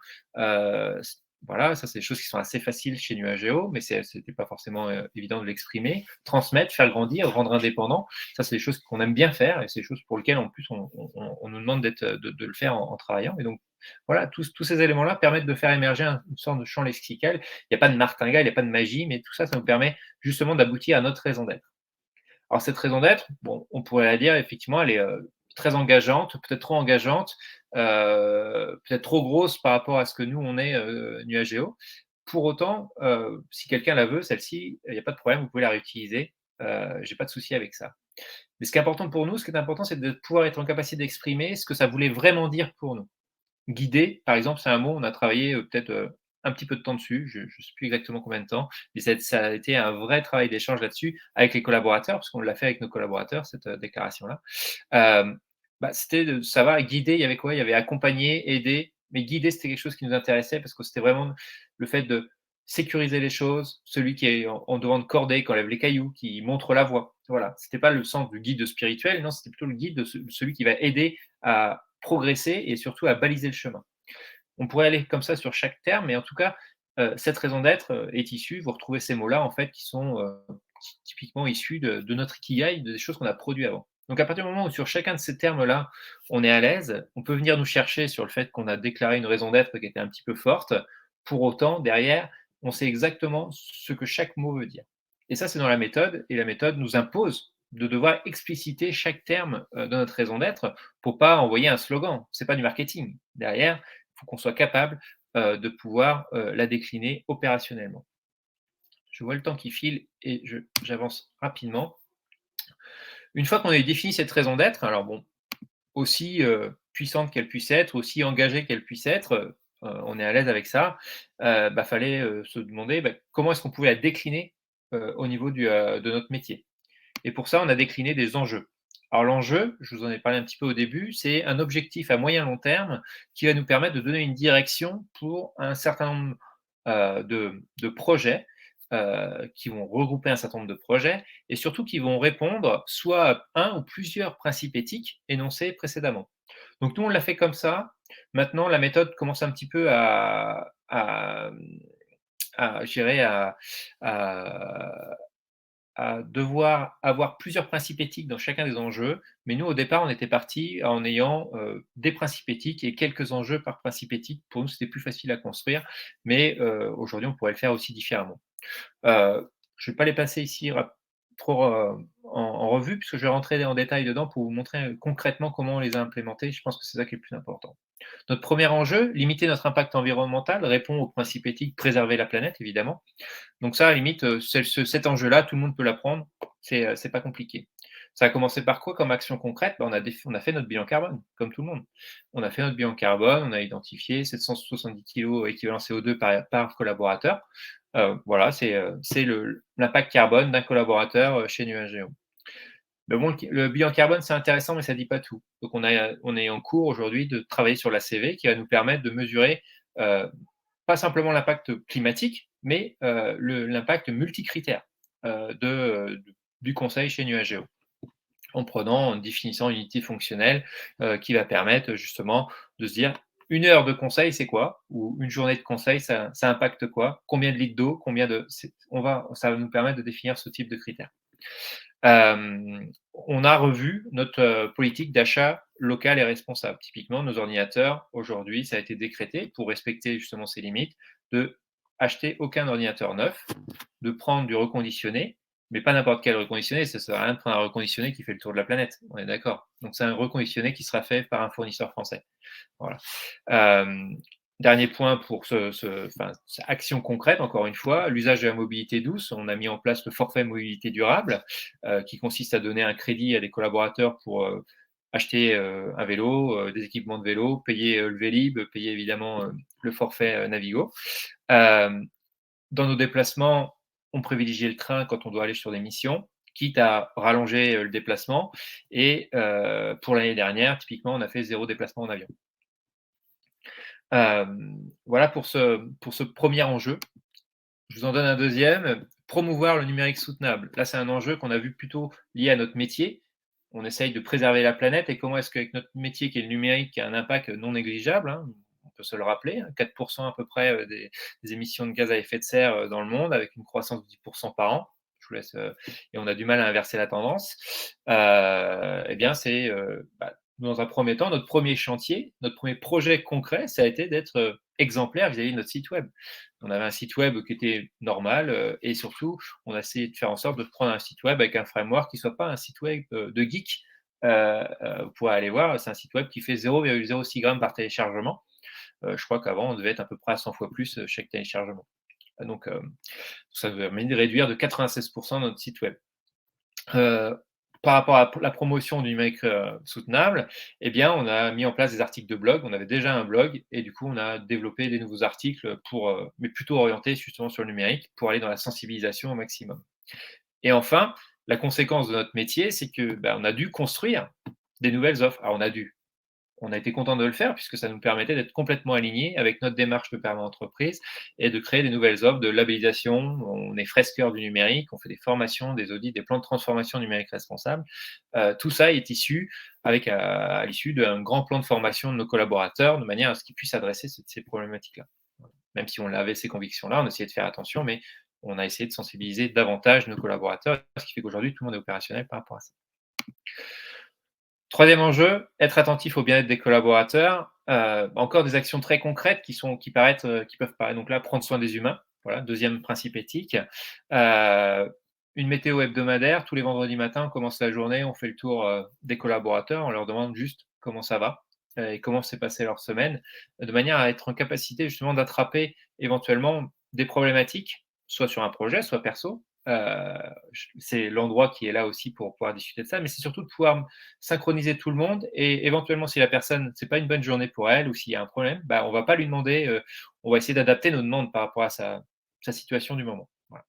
[SPEAKER 2] Voilà, ça c'est des choses qui sont assez faciles chez Nuageo, mais c'était pas forcément évident de l'exprimer. Transmettre, faire grandir, rendre indépendant, ça c'est des choses qu'on aime bien faire, et c'est des choses pour lesquelles en plus on nous demande de le faire en travaillant. Et donc voilà, tous ces éléments-là permettent de faire émerger une sorte de champ lexical. Il n'y a pas de martingale, il n'y a pas de magie, mais tout ça, ça nous permet justement d'aboutir à notre raison d'être. Alors cette raison d'être, bon, on pourrait la dire effectivement, elle est très engageante, peut-être trop engageante, peut-être trop grosse par rapport à ce que nous on est, Nuageo. Pour autant, si quelqu'un la veut, celle-ci, il n'y a pas de problème, vous pouvez la réutiliser. J'ai pas de souci avec ça. Mais ce qui est important pour nous, ce qui est important, c'est de pouvoir être en capacité d'exprimer ce que ça voulait vraiment dire pour nous. Guider, par exemple, c'est un mot, on a travaillé, peut-être, un petit peu de temps dessus, je ne sais plus exactement combien de temps, mais ça a été un vrai travail d'échange là-dessus avec les collaborateurs, parce qu'on l'a fait avec nos collaborateurs, cette, déclaration-là. Bah, c'était de savoir guider, il y avait quoi? Il y avait accompagner, aider, mais guider, c'était quelque chose qui nous intéressait parce que c'était vraiment le fait de sécuriser les choses, celui qui est en devant de cordée, qui enlève les cailloux, qui montre la voie. Voilà, c'était pas le sens du guide spirituel, non, c'était plutôt le guide de celui qui va aider à progresser et surtout à baliser le chemin. On pourrait aller comme ça sur chaque terme, mais en tout cas, cette raison d'être, est issue, vous retrouvez ces mots-là en fait qui sont, typiquement issus de notre ikigai, des choses qu'on a produit avant. Donc à partir du moment où sur chacun de ces termes-là, on est à l'aise, on peut venir nous chercher sur le fait qu'on a déclaré une raison d'être qui était un petit peu forte. Pour autant, derrière, on sait exactement ce que chaque mot veut dire. Et ça, c'est dans la méthode, et la méthode nous impose de devoir expliciter chaque terme, de notre raison d'être pour pas envoyer un slogan. C'est pas du marketing. Derrière, il faut qu'on soit capable, de pouvoir, la décliner opérationnellement. Je vois le temps qui file et j'avance rapidement. Une fois qu'on a défini cette raison d'être, alors bon, aussi puissante qu'elle puisse être, aussi engagée qu'elle puisse être, on est à l'aise avec ça, fallait, se demander, comment est-ce qu'on pouvait la décliner, au niveau de notre métier? Et pour ça, on a décliné des enjeux. Alors l'enjeu, je vous en ai parlé un petit peu au début, c'est un objectif à moyen long terme qui va nous permettre de donner une direction pour un certain nombre, de projets, qui vont regrouper un certain nombre de projets et surtout qui vont répondre soit à un ou plusieurs principes éthiques énoncés précédemment. Donc nous, on l'a fait comme ça. Maintenant, la méthode commence un petit peu je dirais à à devoir avoir plusieurs principes éthiques dans chacun des enjeux, mais nous, au départ, on était parti en ayant, des principes éthiques et quelques enjeux par principe éthique. Pour nous, c'était plus facile à construire, mais aujourd'hui, on pourrait le faire aussi différemment. Je ne vais pas les passer ici trop, en revue, puisque je vais rentrer en détail dedans pour vous montrer, concrètement comment on les a implémentés. Je pense que c'est ça qui est le plus important. Notre premier enjeu, limiter notre impact environnemental, répond au principe éthique préserver la planète, évidemment. Donc ça, à la limite, cet enjeu-là, tout le monde peut l'apprendre, c'est pas compliqué. Ça a commencé par quoi comme action concrète? On a fait notre bilan carbone, comme tout le monde. On a fait notre bilan carbone, on a identifié 770 kg équivalent CO2 par collaborateur. Voilà, c'est l'impact carbone d'un collaborateur, chez Nuageo. Mais bon, le bilan carbone, c'est intéressant, mais ça ne dit pas tout. Donc on est en cours aujourd'hui de travailler sur la CV qui va nous permettre de mesurer, heu, pas simplement l'impact climatique, mais l'impact multicritère, du conseil chez Nuageo. En définissant une unité fonctionnelle, qui va permettre justement de se dire: «1 heure de conseil, c'est quoi?» ou «Une journée de conseil, ça impacte quoi? Combien de litres d'eau? Combien de?» Ça va nous permettre de définir ce type de critères. On a revu notre, politique d'achat local et responsable. Typiquement, nos ordinateurs, aujourd'hui, ça a été décrété pour respecter justement ces limites, de acheter aucun ordinateur neuf, de prendre du reconditionné, mais pas n'importe quel reconditionné, ça sert à rien de prendre un reconditionné qui fait le tour de la planète, on est d'accord? Donc c'est un reconditionné qui sera fait par un fournisseur français. Voilà. Hem, Dernier point pour action concrète, encore une fois, l'usage de la mobilité douce. On a mis en place le forfait mobilité durable, qui consiste à donner un crédit à des collaborateurs pour, acheter, un vélo, des équipements de vélo, payer, le Vélib, payer évidemment, le forfait, Navigo. Hem, dans nos déplacements, on privilégie le train quand on doit aller sur des missions, quitte à rallonger, le déplacement et pour l'année dernière, typiquement, on a fait 0 déplacement en avion. Voilà pour ce premier enjeu. Je vous en donne un deuxième, promouvoir le numérique soutenable. Là, c'est un enjeu qu'on a vu plutôt lié à notre métier. On essaye de préserver la planète et comment est-ce qu'avec notre métier qui est le numérique, qui a un impact non négligeable, hein, on peut se le rappeler, hein, 4 à peu près, des émissions de gaz à effet de serre, dans le monde avec une croissance de 10 par an. Je vous laisse, et on a du mal à inverser la tendance. Et bien, dans un premier temps, notre premier chantier, notre premier projet concret, ça a été d'être, exemplaire vis-à-vis de notre site web. On avait un site web qui était normal, et surtout, on a essayé de faire en sorte de prendre un site web avec un framework qui soit pas un site web, de geek. Vous pourrez aller voir, c'est un site web qui fait 0,06 grammes par téléchargement. Je crois qu'avant, on devait être à peu près à 100 fois plus, chaque téléchargement. Donc, ça nous a permis de réduire de 96 notre site web. Heu, Par rapport à la promotion du numérique, soutenable, eh bien, on a mis en place des articles de blog. On avait déjà un blog et du coup, on a développé des nouveaux articles pour, mais plutôt orientés justement sur le numérique, pour aller dans la sensibilisation au maximum. Et enfin, la conséquence de notre métier, c'est que, on a dû construire des nouvelles offres. Alors on a été content de le faire puisque ça nous permettait d'être complètement alignés avec notre démarche de permis entreprise et de créer des nouvelles offres de labellisation. On est fresqueur du numérique, on fait des formations, des audits, des plans de transformation numérique responsable. Tout ça est issu à l'issue d'un grand plan de formation de nos collaborateurs de manière à ce qu'ils puissent adresser ces problématiques-là. Voilà. Même si on avait ces convictions-là, on essayait de faire attention, mais on a essayé de sensibiliser davantage nos collaborateurs, ce qui fait qu'aujourd'hui, tout le monde est opérationnel par rapport à ça. Troisième enjeu, être attentif au bien-être des collaborateurs. Encore des actions très concrètes qui peuvent paraître donc là, prendre soin des humains. Voilà, deuxième principe éthique. Une météo hebdomadaire. Tous les vendredis matins, on commence la journée, on fait le tour, des collaborateurs, on leur demande juste comment ça va, et comment s'est passée leur semaine, de manière à être en capacité justement d'attraper éventuellement des problématiques, soit sur un projet, soit perso, c'est l'endroit qui est là aussi pour pouvoir discuter de ça, mais c'est surtout de pouvoir synchroniser tout le monde et éventuellement si la personne, c'est pas une bonne journée pour elle ou s'il y a un problème, bah, on va pas lui demander, on va essayer d'adapter nos demandes par rapport à sa situation du moment. Voilà.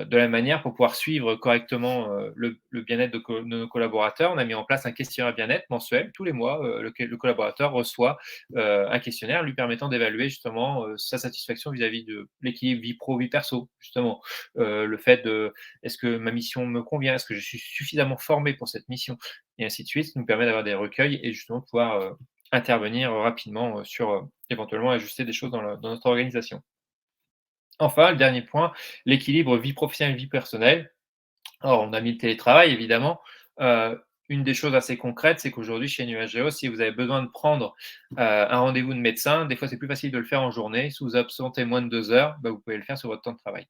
[SPEAKER 2] De la même manière, pour pouvoir suivre correctement, le bien-être de nos collaborateurs, on a mis en place un questionnaire bien-être mensuel. Tous les mois, le collaborateur reçoit, un questionnaire lui permettant d'évaluer justement, sa satisfaction vis-à-vis de l'équilibre vie pro, vie perso, justement. Le fait de: «Est-ce que ma mission me convient? Est-ce que je suis suffisamment formé pour cette mission?» et ainsi de suite. Ça nous permet d'avoir des recueils et justement de pouvoir, intervenir, rapidement, sur, éventuellement ajuster des choses dans notre organisation. Enfin, le dernier point, l'équilibre vie professionnelle, vie personnelle. Alors, on a mis le télétravail évidemment. Une des choses assez concrètes, c'est qu'aujourd'hui chez Nuageo, si vous avez besoin de prendre, un rendez-vous de médecin, des fois c'est plus facile de le faire en journée. Si vous absentez moins de 2 heures, bah, vous pouvez le faire sur votre temps de travail.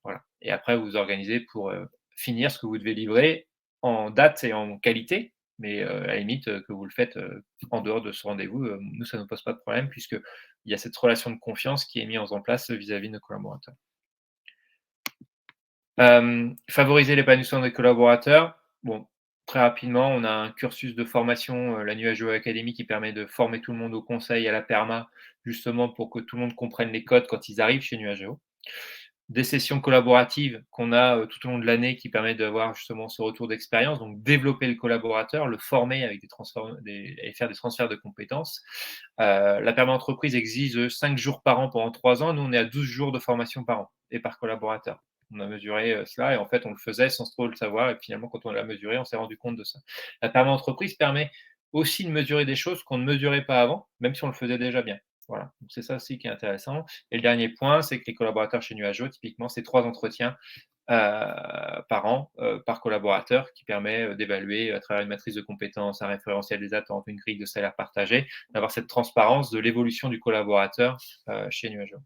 [SPEAKER 2] Voilà et après vous vous organisez pour, finir ce que vous devez livrer en date et en qualité, mais à la limite, que vous le faites, en dehors de ce rendez-vous, nous ça ne nous pose pas de problème puisqu'il y a cette relation de confiance qui est mise en place vis-à-vis de nos collaborateurs. Favoriser l'épanouissement des collaborateurs. Bon, très rapidement, on a un cursus de formation, la Nuageo Academy qui permet de former tout le monde au conseil, à la perma, justement pour que tout le monde comprenne les codes quand ils arrivent chez Nuageo. Des sessions collaboratives qu'on a, tout au long de l'année qui permettent d'avoir justement ce retour d'expérience, donc développer le collaborateur, le former avec des transferts et faire des transferts de compétences. La perma entreprise exige 5 jours par an pendant 3 ans. Nous, on est à 12 jours de formation par an et par collaborateur. On a mesuré, cela et en fait, on le faisait sans trop le savoir et finalement, quand on l'a mesuré, on s'est rendu compte de ça. La perma entreprise permet aussi de mesurer des choses qu'on ne mesurait pas avant, même si on le faisait déjà bien. Voilà, donc c'est ça aussi qui est intéressant. Et le dernier point, c'est que les collaborateurs chez Nuageo, typiquement, c'est 3 entretiens, par an, par collaborateur qui permet, d'évaluer à travers une matrice de compétences, un référentiel des attentes, une grille de salaire partagée, d'avoir cette transparence de l'évolution du collaborateur, chez Nuageo.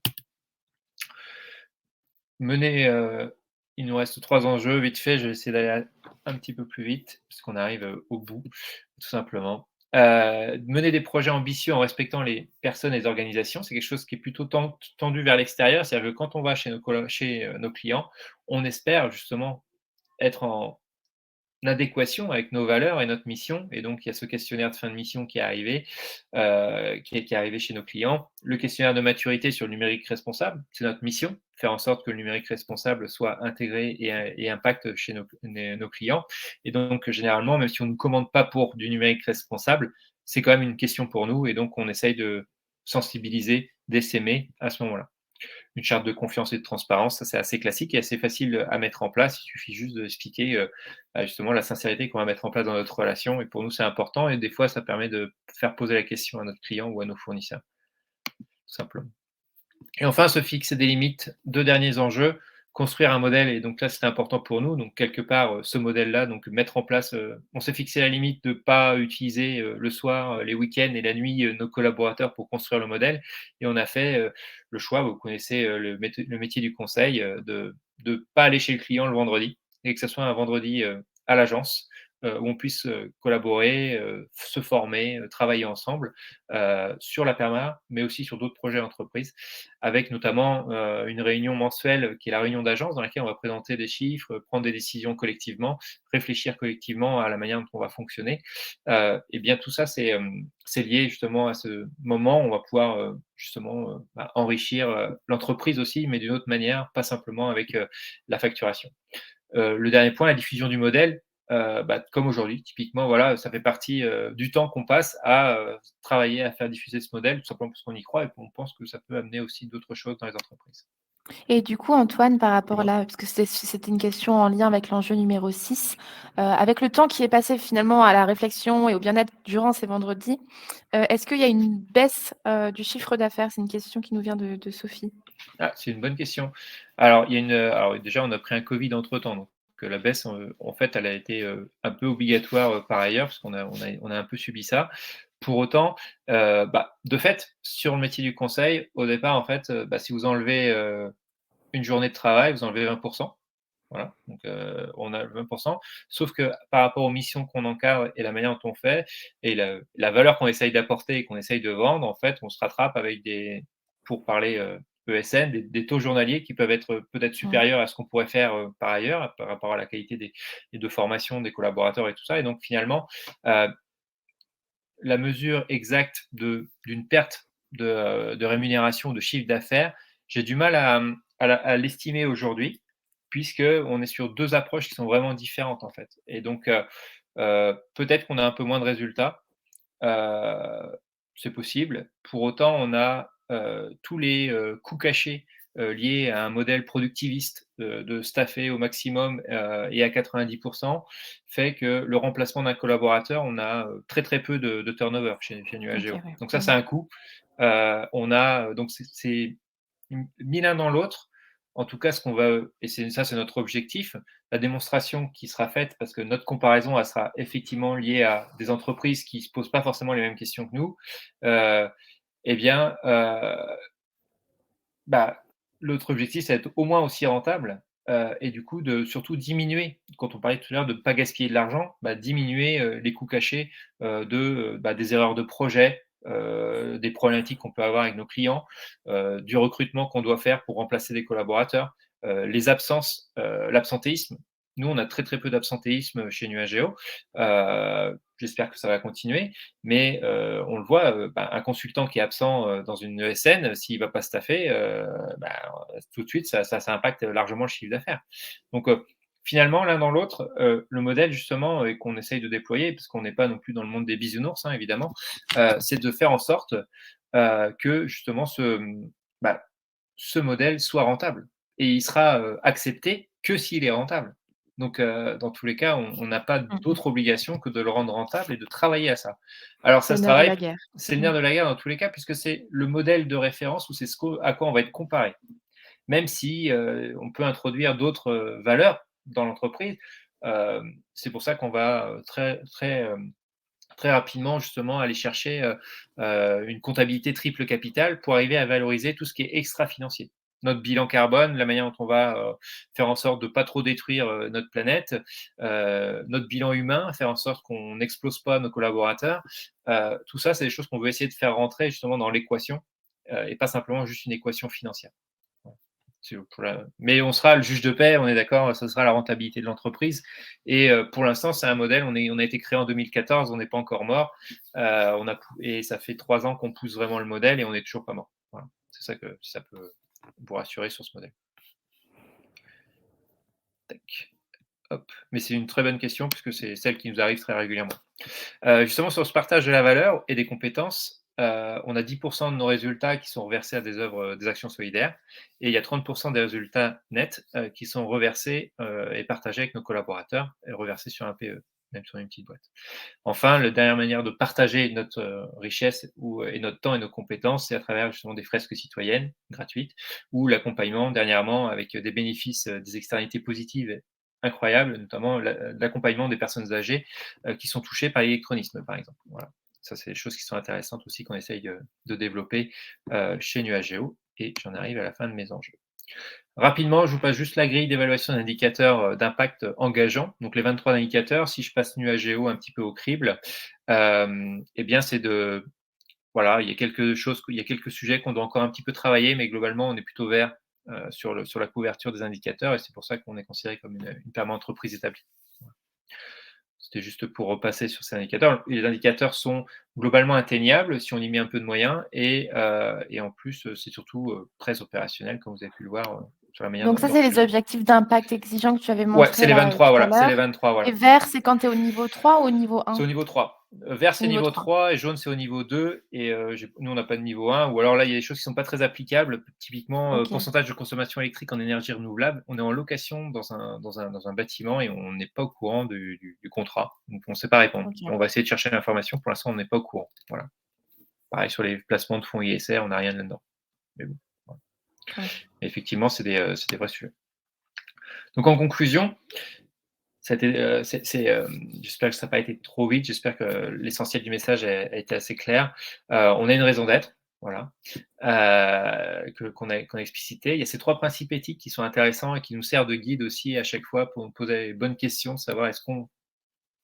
[SPEAKER 2] Mener, il nous reste 3 enjeux, vite fait, je vais essayer d'aller un petit peu plus vite, puisqu'on arrive, au bout, tout simplement. Mener des projets ambitieux en respectant les personnes et les organisations, c'est quelque chose qui est plutôt tendu vers l'extérieur. C'est-à-dire que quand on va chez, nos clients, on espère justement être en adéquation avec nos valeurs et notre mission et donc il y a ce questionnaire de fin de mission qui est arrivé, qui est arrivé chez nos clients. Le questionnaire de maturité sur le numérique responsable, c'est notre mission, faire en sorte que le numérique responsable soit intégré et impacte chez nos clients et donc généralement, même si on ne nous commande pas pour du numérique responsable, c'est quand même une question pour nous et donc on essaye de sensibiliser, d'essaimer à ce moment-là. Une charte de confiance et de transparence, ça c'est assez classique et assez facile à mettre en place. Il suffit juste d'expliquer, justement la sincérité qu'on va mettre en place dans notre relation et pour nous c'est important et des fois ça permet de faire poser la question à notre client ou à nos fournisseurs, tout simplement. Et enfin, se fixer des limites, 2 derniers enjeux, construire un modèle et donc là, c'était important pour nous, donc quelque part, ce modèle-là, donc mettre en place, on s'est fixé la limite de pas utiliser, le soir, les week-ends et la nuit, nos collaborateurs pour construire le modèle et on a fait, le choix, vous connaissez, le métier du conseil, de pas aller chez le client le vendredi et que ça soit un vendredi, à l'agence, où on puisse, collaborer, se former, travailler ensemble, sur la perma, mais aussi sur d'autres projets d'entreprise avec notamment, une réunion mensuelle qui est la réunion d'agence dans laquelle on va présenter des chiffres, prendre des décisions collectivement, réfléchir collectivement à la manière dont on va fonctionner. Et bien tout ça, c'est lié justement à ce moment où on va pouvoir, justement, enrichir, l'entreprise aussi, mais d'une autre manière, pas simplement avec, la facturation. Le dernier point, la diffusion du modèle, comme aujourd'hui, typiquement, voilà, ça fait partie, du temps qu'on passe à, travailler à faire diffuser ce modèle, tout simplement parce qu'on y croit et qu'on pense que ça peut amener aussi d'autres choses dans les entreprises.
[SPEAKER 1] Et du coup, Antoine, par rapport
[SPEAKER 2] Dis-moi?
[SPEAKER 1] là, parce que c'était une question en lien avec l'enjeu numéro 6, avec le temps qui est passé finalement à la réflexion et au bien-être durant ces vendredis, est-ce qu'il y a une baisse, du chiffre d'affaires? C'est une question qui nous vient de Sophie.
[SPEAKER 2] Ah, c'est une bonne question. Alors, il y a alors déjà, on a pris un Covid entre-temps, donc la baisse, en fait, elle a été, un peu obligatoire, par ailleurs, parce qu'on a un peu subi ça. Pour autant, de fait, sur le métier du conseil, au départ, en fait, si vous enlevez, une journée de travail, vous enlevez 20. Voilà, donc on a 20. Sauf que par rapport aux missions qu'on encadre et la manière dont on fait et la valeur qu'on essaye d'apporter et qu'on essaye de vendre, en fait, on se rattrape avec des pour parler, ESN, des taux journaliers qui peuvent être peut-être
[SPEAKER 1] Mmh.
[SPEAKER 2] supérieurs à ce qu'on pourrait faire par ailleurs, par rapport à la qualité et de formation des collaborateurs et tout ça. Et donc finalement, la mesure exacte d'une perte de rémunération, de chiffre d'affaires, j'ai du mal à l'estimer aujourd'hui, puisqu'on est sur 2 approches qui sont vraiment différentes, en fait. Et donc, peut-être qu'on a un peu moins de résultats, heu, c'est possible. Pour autant, on a, tous les, coûts cachés, liés à un modèle productiviste, de staffer au maximum, et à 90 fait que le remplacement d'un collaborateur, on a, très, très peu de turnover chez
[SPEAKER 1] OK,
[SPEAKER 2] Nuageo.
[SPEAKER 1] ouais.
[SPEAKER 2] Donc ça,
[SPEAKER 1] Mmh.
[SPEAKER 2] c'est un coût. On a, donc c'est mis l'un dans l'autre. En tout cas, ce qu'on va, et c'est notre objectif, la démonstration qui sera faite, parce que notre comparaison, elle sera effectivement liée à des entreprises qui ne se posent pas forcément les mêmes questions que nous. Heu, eh bien, bah, l'autre objectif, c'est d'être au moins aussi rentable, et du coup, de surtout diminuer, quand on parlait tout à l'heure de ne pas gaspiller de l'argent, bah, diminuer, les coûts cachés, des erreurs de projet, des problématiques qu'on peut avoir avec nos clients, du recrutement qu'on doit faire pour remplacer des collaborateurs, les absences, l'absentéisme. Nous, on a très, très peu d'absentéisme chez Nuageo. J'espère que ça va continuer. Mais on le voit, un consultant qui est absent, dans une ESN, s'il ne va pas staffer, tout de suite, ça impacte largement le chiffre d'affaires. Donc finalement, l'un dans l'autre, le modèle justement, qu'on essaye de déployer, parce qu'on n'est pas non plus dans le monde des bisounours, hein, évidemment, c'est de faire en sorte, que justement ce modèle soit rentable, et il sera, accepté que s'il est rentable. Donc dans tous les cas, on n'a pas
[SPEAKER 1] Mmh mh.
[SPEAKER 2] d'autre obligation que de le rendre rentable et de travailler à ça. Alors
[SPEAKER 1] C'est
[SPEAKER 2] ça
[SPEAKER 1] le
[SPEAKER 2] se
[SPEAKER 1] nerf de
[SPEAKER 2] travaille,
[SPEAKER 1] la guerre.
[SPEAKER 2] c'est le
[SPEAKER 1] Mmh.
[SPEAKER 2] nerf de la guerre dans tous les cas, puisque c'est le modèle de référence, ou c'est à quoi on va être comparé. Même si, on peut introduire d'autres, valeurs dans l'entreprise, c'est pour ça qu'on va, très très, très rapidement justement aller chercher, une comptabilité triple capital pour arriver à valoriser tout ce qui est extra-financier. Notre bilan carbone, la manière dont on va, faire en sorte de pas trop détruire, notre planète, notre bilan humain, faire en sorte qu'on n'explose pas nos collaborateurs, tout ça, c'est des choses qu'on veut essayer de faire rentrer justement dans l'équation, et pas simplement juste une équation financière. Voilà. Mais on sera le juge de paix, on est d'accord, ce sera la rentabilité de l'entreprise. Et pour l'instant, c'est un modèle, on a été créé en 2014, on n'est pas encore mort. Et ça fait 3 ans qu'on pousse vraiment le modèle et on n'est toujours pas mort. Voilà. C'est ça que si ça peut vous rassurer sur ce modèle. Tac. Hop. Mais c'est une très bonne question puisque c'est celle qui nous arrive très régulièrement. Justement, sur ce partage de la valeur et des compétences, on a 10 de nos résultats qui sont reversés à des œuvres, des actions solidaires, et il y a 30 des résultats nets, qui sont reversés, et partagés avec nos collaborateurs et reversés sur un PE, même sur une petite boîte. Enfin, la dernière manière de partager notre, richesse et notre temps et nos compétences, c'est à travers justement des fresques citoyennes gratuites, ou l'accompagnement dernièrement avec, des bénéfices, des externalités positives incroyables, notamment l'accompagnement des personnes âgées, qui sont touchées par l'électronisme, par exemple. Voilà. Ça, c'est des choses qui sont intéressantes aussi qu'on essaye de développer, chez Nuageo, et j'en arrive à la fin de mes enjeux. Rapidement, je vous passe juste la grille d'évaluation d'indicateurs, d'impact engageants. Donc les 23 indicateurs, si je passe Nuageo un petit peu au crible, eh bien c'est de voilà, il y a quelques sujets qu'on doit encore un petit peu travailler, mais globalement, on est plutôt vert, sur la couverture des indicateurs, et c'est pour ça qu'on est considéré comme une perma-entreprise établie. Voilà. C'était juste pour repasser sur ces indicateurs. Les indicateurs sont globalement atteignables si on y met un peu de moyens, et en plus, c'est surtout, très opérationnel, comme vous avez pu le voir, sur la manière
[SPEAKER 1] Donc ça,
[SPEAKER 2] dont
[SPEAKER 1] c'est
[SPEAKER 2] je
[SPEAKER 1] les objectifs d'impact exigeants que tu avais
[SPEAKER 2] ouais, c'est
[SPEAKER 1] montrés
[SPEAKER 2] les
[SPEAKER 1] là,
[SPEAKER 2] 23,
[SPEAKER 1] tout à
[SPEAKER 2] voilà, c'est les
[SPEAKER 1] l'heure.
[SPEAKER 2] 23,
[SPEAKER 1] Et
[SPEAKER 2] voilà.
[SPEAKER 1] vert, c'est quand tu es au niveau 3 ou au niveau
[SPEAKER 2] C'est
[SPEAKER 1] 1?
[SPEAKER 2] au niveau 3. Vert,
[SPEAKER 1] Au
[SPEAKER 2] c'est
[SPEAKER 1] niveau
[SPEAKER 2] niveau
[SPEAKER 1] 3.
[SPEAKER 2] 3 et jaune, c'est au niveau 2, et nous, on n'a pas de niveau 1, ou alors là, il y a des choses qui ne sont pas très applicables. Typiquement,
[SPEAKER 1] OK,
[SPEAKER 2] pourcentage de consommation électrique en énergie renouvelable. On est en location dans un bâtiment et on n'est pas au courant du contrat, donc on ne sait pas répondre.
[SPEAKER 1] OK.
[SPEAKER 2] On va essayer de chercher l'information. Pour l'instant, on n'est pas au courant. Voilà. Pareil sur les placements de fonds ISR, on n'a rien là-dedans. Mais bon, voilà.
[SPEAKER 1] Ouais.
[SPEAKER 2] Mais effectivement, c'est des vrais sujets. Donc en conclusion, j'espère que ça n'a pas été trop vite, j'espère que l'essentiel du message a été assez clair. On a une raison d'être, voilà, qu'on a explicité. Il y a ces 3 principes éthiques qui sont intéressants et qui nous servent de guide aussi à chaque fois pour nous poser les bonnes questions, de savoir est-ce qu'on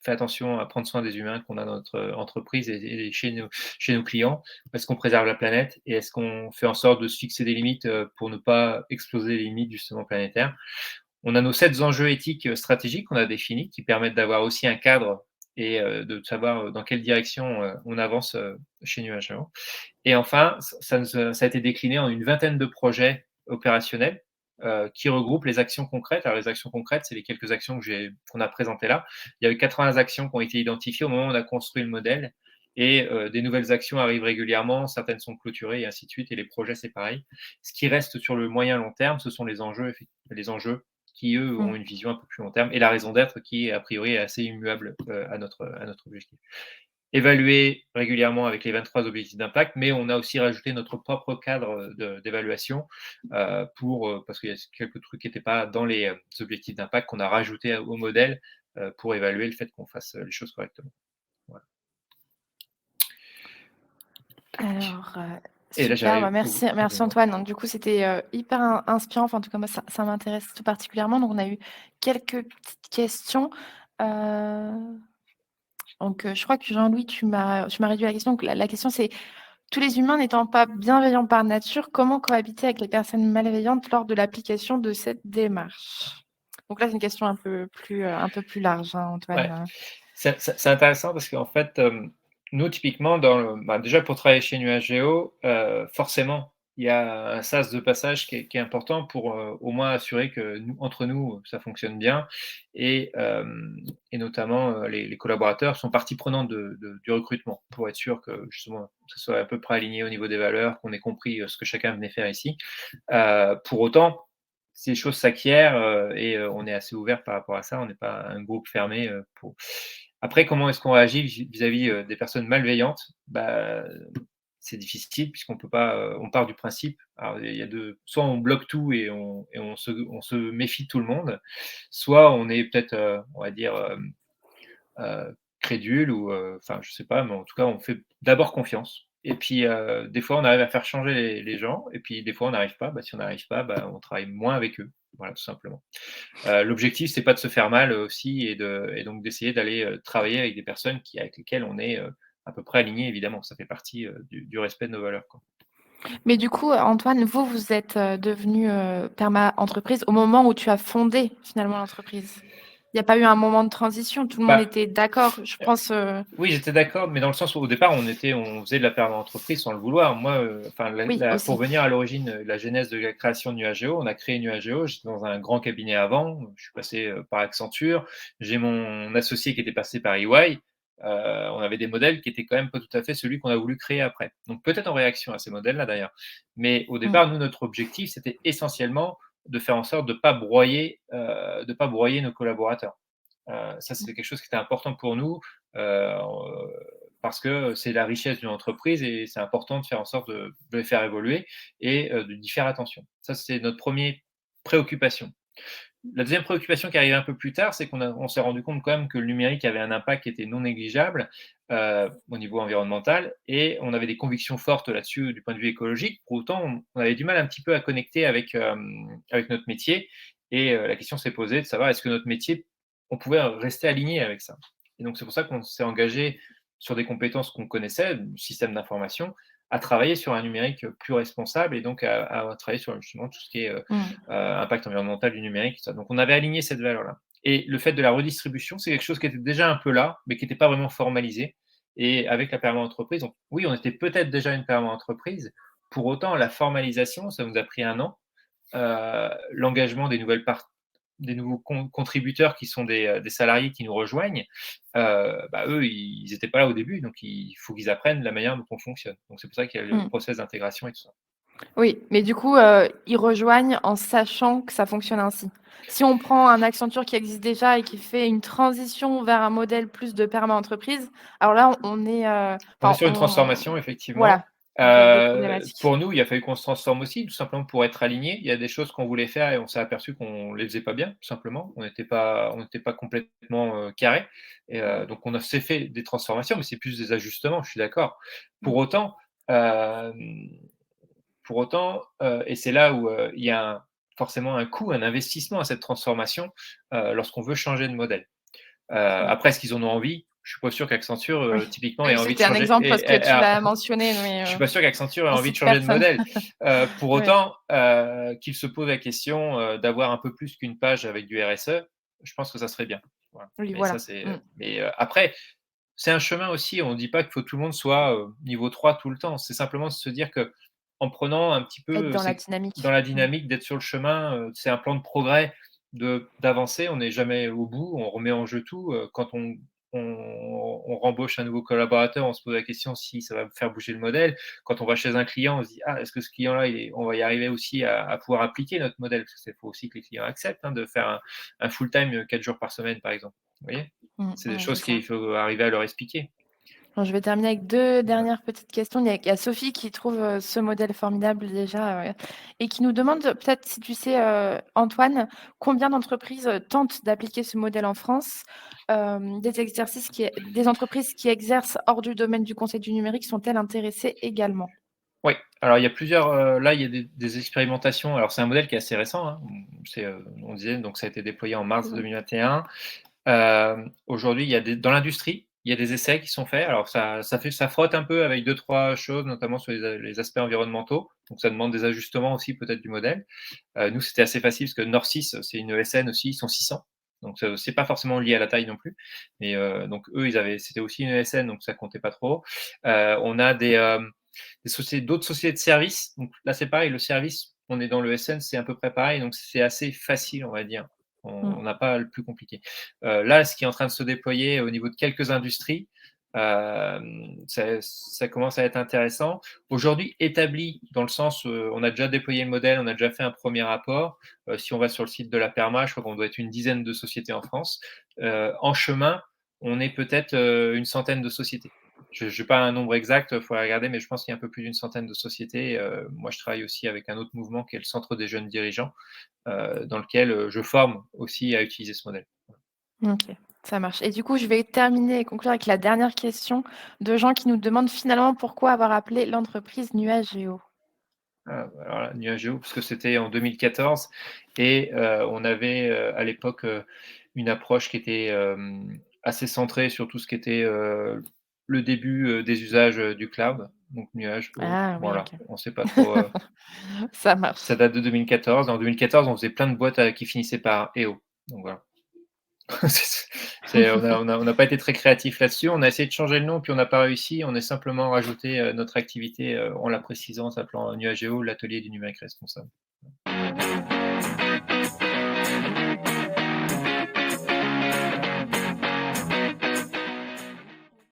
[SPEAKER 2] fait attention à prendre soin des humains qu'on a dans notre entreprise et chez nos clients? Est-ce qu'on préserve la planète et est-ce qu'on fait en sorte de se fixer des limites, pour ne pas exploser les limites justement planétaires? On a nos 7 enjeux éthiques, stratégiques qu'on a définis, qui permettent d'avoir aussi un cadre et de savoir, dans quelle direction, on avance, chez Nuageo. Et enfin, ça a été décliné en une vingtaine de projets opérationnels, qui regroupent les actions concrètes. Alors les actions concrètes, c'est les quelques actions qu'on a présentées là. Il y a eu 80 actions qui ont été identifiées au moment où on a construit le modèle et des nouvelles actions arrivent régulièrement, certaines sont clôturées et ainsi de suite et les projets, c'est pareil. Ce qui reste sur le moyen long terme, ce sont les enjeux qui, eux,
[SPEAKER 1] Mmh.
[SPEAKER 2] ont une vision un peu plus long terme et la raison d'être qui, a priori, est assez immuable, à notre objectif. Évaluer régulièrement avec les 23 objectifs d'impact, mais on a aussi rajouté notre propre cadre d'évaluation parce qu'il y a quelques trucs qui n'étaient pas dans les objectifs d'impact qu'on a rajouté au modèle pour évaluer le fait qu'on fasse les choses correctement. Voilà.
[SPEAKER 1] Alors,
[SPEAKER 2] Et là,
[SPEAKER 1] super, bah,
[SPEAKER 2] j'arrive
[SPEAKER 1] merci
[SPEAKER 2] au
[SPEAKER 1] merci
[SPEAKER 2] dénouement.
[SPEAKER 1] Antoine. Donc du coup, c'était, hyper inspirant. Enfin, en tout cas, moi, ça m'intéresse tout particulièrement. Donc on a eu quelques petites questions. Heu, donc, je crois que Jean-Louis, tu m'as réduit la question. Donc la question, c'est: «Tous les humains n'étant pas bienveillants par nature, comment cohabiter avec les personnes malveillantes lors de l'application de cette démarche?» Donc là, c'est une question un peu plus large, hein,
[SPEAKER 2] Ouais.
[SPEAKER 1] Antoine.
[SPEAKER 2] C'est intéressant parce qu'en fait, nous typiquement déjà pour travailler chez Nuageo, forcément, il y a un sas de passage qui est important pour, au moins assurer que nous entre nous, ça fonctionne bien et notamment, les collaborateurs sont partie prenante du recrutement pour être sûr que justement, ça soit à peu près aligné au niveau des valeurs, qu'on ait compris, ce que chacun venait faire ici. Pour autant, ces choses s'acquièrent, on est assez ouvert par rapport à ça. On n'est pas un groupe fermé, pour après, comment est-ce qu'on réagit vis-à-vis, des personnes malveillantes? Bah, c'est difficile puisqu'on peut pas, on part du principe alors il y a 2 soit on bloque tout et on se méfie de tout le monde, soit on est peut-être, on va dire, crédule ou, enfin je sais pas, mais en tout cas on fait d'abord confiance et puis, des fois on arrive à faire changer les gens et puis des fois on n'arrive pas. Bah, si on n'arrive pas, bah, on travaille moins avec eux. Voilà, tout simplement. L'objectif, c'est pas de se faire mal, aussi et donc d'essayer d'aller, travailler avec des personnes avec lesquelles on est, à peu près aligné évidemment. Ça fait partie, du respect de nos valeurs, quoi.
[SPEAKER 1] Mais du coup, Antoine, vous, vous êtes, devenu, perma-entreprise au moment où tu as fondé finalement l'entreprise? Il y a pas eu un moment de transition? Tout le monde
[SPEAKER 2] Bah,
[SPEAKER 1] était d'accord, je pense,
[SPEAKER 2] oui, j'étais d'accord, mais dans le sens où au départ on faisait de la perma-entreprise sans le vouloir. Moi, enfin
[SPEAKER 1] oui,
[SPEAKER 2] pour
[SPEAKER 1] aussi.
[SPEAKER 2] venir à l'origine, la genèse de la création de Nuageo, on a créé Nuageo, j'étais dans un grand cabinet avant, je suis passé, par Accenture, j'ai mon associé qui était passé par EY, on avait des modèles qui étaient quand même pas tout à fait celui qu'on a voulu créer après. Donc peut-être en réaction à ces modèles-là d'ailleurs. Mais au
[SPEAKER 1] Mmh.
[SPEAKER 2] départ, nous, notre objectif, c'était essentiellement de faire en sorte de pas broyer nos collaborateurs. Ça,
[SPEAKER 1] Mmh.
[SPEAKER 2] c'était quelque chose qui était important pour nous, heu, parce que c'est la richesse d'une entreprise et c'est important de faire en sorte de les faire évoluer et d'y faire attention. Ça, c'est notre première préoccupation. La deuxième préoccupation qui arrivait un peu plus tard, c'est on s'est rendu compte quand même que le numérique avait un impact qui était non négligeable, au niveau environnemental et on avait des convictions fortes là-dessus du point de vue écologique. Pour autant, on avait du mal un petit peu à connecter avec notre métier et la question s'est posée de savoir est-ce que notre métier, on pouvait rester aligné avec ça? Et donc c'est pour ça qu'on s'est engagé sur des compétences qu'on connaissait, le système d'information, à travailler sur un numérique plus responsable et donc à travailler sur justement tout ce qui est,
[SPEAKER 1] Mmh.
[SPEAKER 2] impact environnemental du numérique, tout ça. Donc on avait aligné cette valeur-là. Et le fait de la redistribution, c'est quelque chose qui était déjà un peu là, mais qui n'était pas vraiment formalisé. Et avec la perma-entreprise, donc oui, on était peut-être déjà une perma-entreprise. Pour autant, la formalisation, ça nous a pris 1 an. L'engagement des nouveaux contributeurs qui sont des salariés qui nous rejoignent, bah, eux, ils n'étaient pas là au début, donc il faut qu'ils apprennent la manière dont on fonctionne. Donc c'est pour ça qu'il y a le
[SPEAKER 1] Mmh.
[SPEAKER 2] process d'intégration et tout ça.
[SPEAKER 1] Oui, mais du coup, ils rejoignent en sachant que ça fonctionne ainsi. Si on prend un Accenture qui existe déjà et qui fait une transition vers un modèle plus de perma-entreprise, alors là, on est,
[SPEAKER 2] On est
[SPEAKER 1] enfin,
[SPEAKER 2] sur une
[SPEAKER 1] on
[SPEAKER 2] transformation effectivement.
[SPEAKER 1] voilà, donc il y a des problématiques.
[SPEAKER 2] Pour nous, il a fallu qu'on se transforme aussi, tout simplement pour être alignés. Il y a des choses qu'on voulait faire et on s'est aperçu qu'on les faisait pas bien, tout simplement. On n'était pas complètement, carré et donc on a s'est fait des transformations, mais c'est plus des ajustements, je suis d'accord.
[SPEAKER 1] Mmh.
[SPEAKER 2] Pour autant, hem, et c'est là où, il y a forcément un coût, un investissement à cette transformation, lorsqu'on veut changer de modèle.
[SPEAKER 1] Ouais.
[SPEAKER 2] Après, est-ce qu'ils en ont envie? Je suis pas sûr qu'Accenture,
[SPEAKER 1] Oui.
[SPEAKER 2] typiquement, ait
[SPEAKER 1] Oui,
[SPEAKER 2] envie de
[SPEAKER 1] c'était un
[SPEAKER 2] changer
[SPEAKER 1] exemple parce que tu
[SPEAKER 2] alors
[SPEAKER 1] l'as mentionné, mais
[SPEAKER 2] je suis pas sûr qu'Accenture ait
[SPEAKER 1] on
[SPEAKER 2] envie de
[SPEAKER 1] cite
[SPEAKER 2] changer de
[SPEAKER 1] personne.
[SPEAKER 2] modèle. Pour
[SPEAKER 1] Ouais.
[SPEAKER 2] autant, qu'ils se posent la question, d'avoir un peu plus qu'une page avec du RSE, je pense que ça serait bien. Voilà.
[SPEAKER 1] Oui,
[SPEAKER 2] Mais ça,
[SPEAKER 1] voilà.
[SPEAKER 2] c'est,
[SPEAKER 1] Mmh.
[SPEAKER 2] après, c'est un chemin aussi, on ne dit pas qu'il faut que tout le monde soit, niveau 3 tout le temps. C'est simplement de se dire qu'en prenant un petit
[SPEAKER 1] Être
[SPEAKER 2] peu,
[SPEAKER 1] dans la
[SPEAKER 2] c'est dans
[SPEAKER 1] dynamique.
[SPEAKER 2] la
[SPEAKER 1] Mmh.
[SPEAKER 2] dynamique d'être sur le chemin, c'est un plan de progrès d'avancer, on n'est jamais au bout, on remet en jeu tout, quand on rembauche un nouveau collaborateur, on se pose la question si ça va faire bouger le modèle. Quand on va chez un client, on se dit: «Ah, est-ce que ce client-là, on va y arriver aussi à pouvoir appliquer notre modèle?» Parce qu'il faut aussi que les clients acceptent, hein, de faire un full time, 4 jours par semaine, par exemple. Vous voyez?
[SPEAKER 1] Mmh.
[SPEAKER 2] C'est des
[SPEAKER 1] Ouais, c'est
[SPEAKER 2] choses
[SPEAKER 1] ça.
[SPEAKER 2] qu'il faut arriver à leur expliquer.
[SPEAKER 1] Bon, je vais terminer avec 2
[SPEAKER 2] Voilà.
[SPEAKER 1] dernières petites questions. Il y a Sophie qui trouve, ce modèle formidable déjà, et qui nous demande peut-être si tu sais, Antoine, combien d'entreprises, tentent d'appliquer ce modèle en France? Des entreprises qui exercent hors du domaine du conseil du numérique sont-elles intéressées également?
[SPEAKER 2] Oui, alors il y a plusieurs, là, il y a des expérimentations. Alors c'est un modèle qui est assez récent, hein. On disait donc ça a été déployé en mars
[SPEAKER 1] Mmh.
[SPEAKER 2] 2021. Aujourd'hui, il y a dans l'industrie, il y a des essais qui sont faits. Alors ça frotte un peu avec deux trois choses, notamment sur les aspects environnementaux. Donc ça demande des ajustements aussi peut-être du modèle. Nous, c'était assez facile parce que Norcis, c'est une ESN aussi, ils sont 600. Donc c'est pas forcément lié à la taille non plus. Mais donc eux, c'était aussi une ESN, donc ça comptait pas trop. On a d'autres sociétés de services. Donc là, c'est pareil, le service, on est dans le SN, c'est à peu près pareil, donc c'est assez facile, on va dire. On
[SPEAKER 1] Mmh.
[SPEAKER 2] n'a pas le plus compliqué. Là, ce qui est en train de se déployer au niveau de quelques industries, ça commence à être intéressant. Aujourd'hui, établi dans le sens, on a déjà déployé le modèle, on a déjà fait un premier rapport. Si on va sur le site de la PERMA, je crois qu'on doit être une dizaine de sociétés en France. En chemin, on est peut-être une centaine de sociétés. Je n'ai pas un nombre exact, il faudrait regarder, mais je pense qu'il y a un peu plus d'une centaine de sociétés. Moi, je travaille aussi avec un autre mouvement qui est le Centre des jeunes dirigeants, dans lequel je forme aussi à utiliser ce modèle.
[SPEAKER 1] OK, ça marche, et du coup, je vais terminer et conclure avec la dernière question de gens qui nous demandent finalement pourquoi avoir appelé l'entreprise Nuageo?
[SPEAKER 2] Alors là, Nuageo, parce que c'était en 2014 et on avait, à l'époque, une approche qui était, assez centrée sur tout ce qui était, le début, des usages, du cloud, donc Nuageo,
[SPEAKER 1] Ah oui,
[SPEAKER 2] voilà.
[SPEAKER 1] OK.
[SPEAKER 2] On ne sait pas trop,
[SPEAKER 1] Ça
[SPEAKER 2] ça
[SPEAKER 1] marche.
[SPEAKER 2] date de 2014. En 2014, on faisait plein de boîtes, qui finissaient par EO, donc voilà. On n'a pas été très créatif là-dessus. On a essayé de changer le nom, puis on n'a pas réussi. On a simplement rajouté, notre activité, en la précisant, en s'appelant Nuageo, l'atelier du numérique responsable.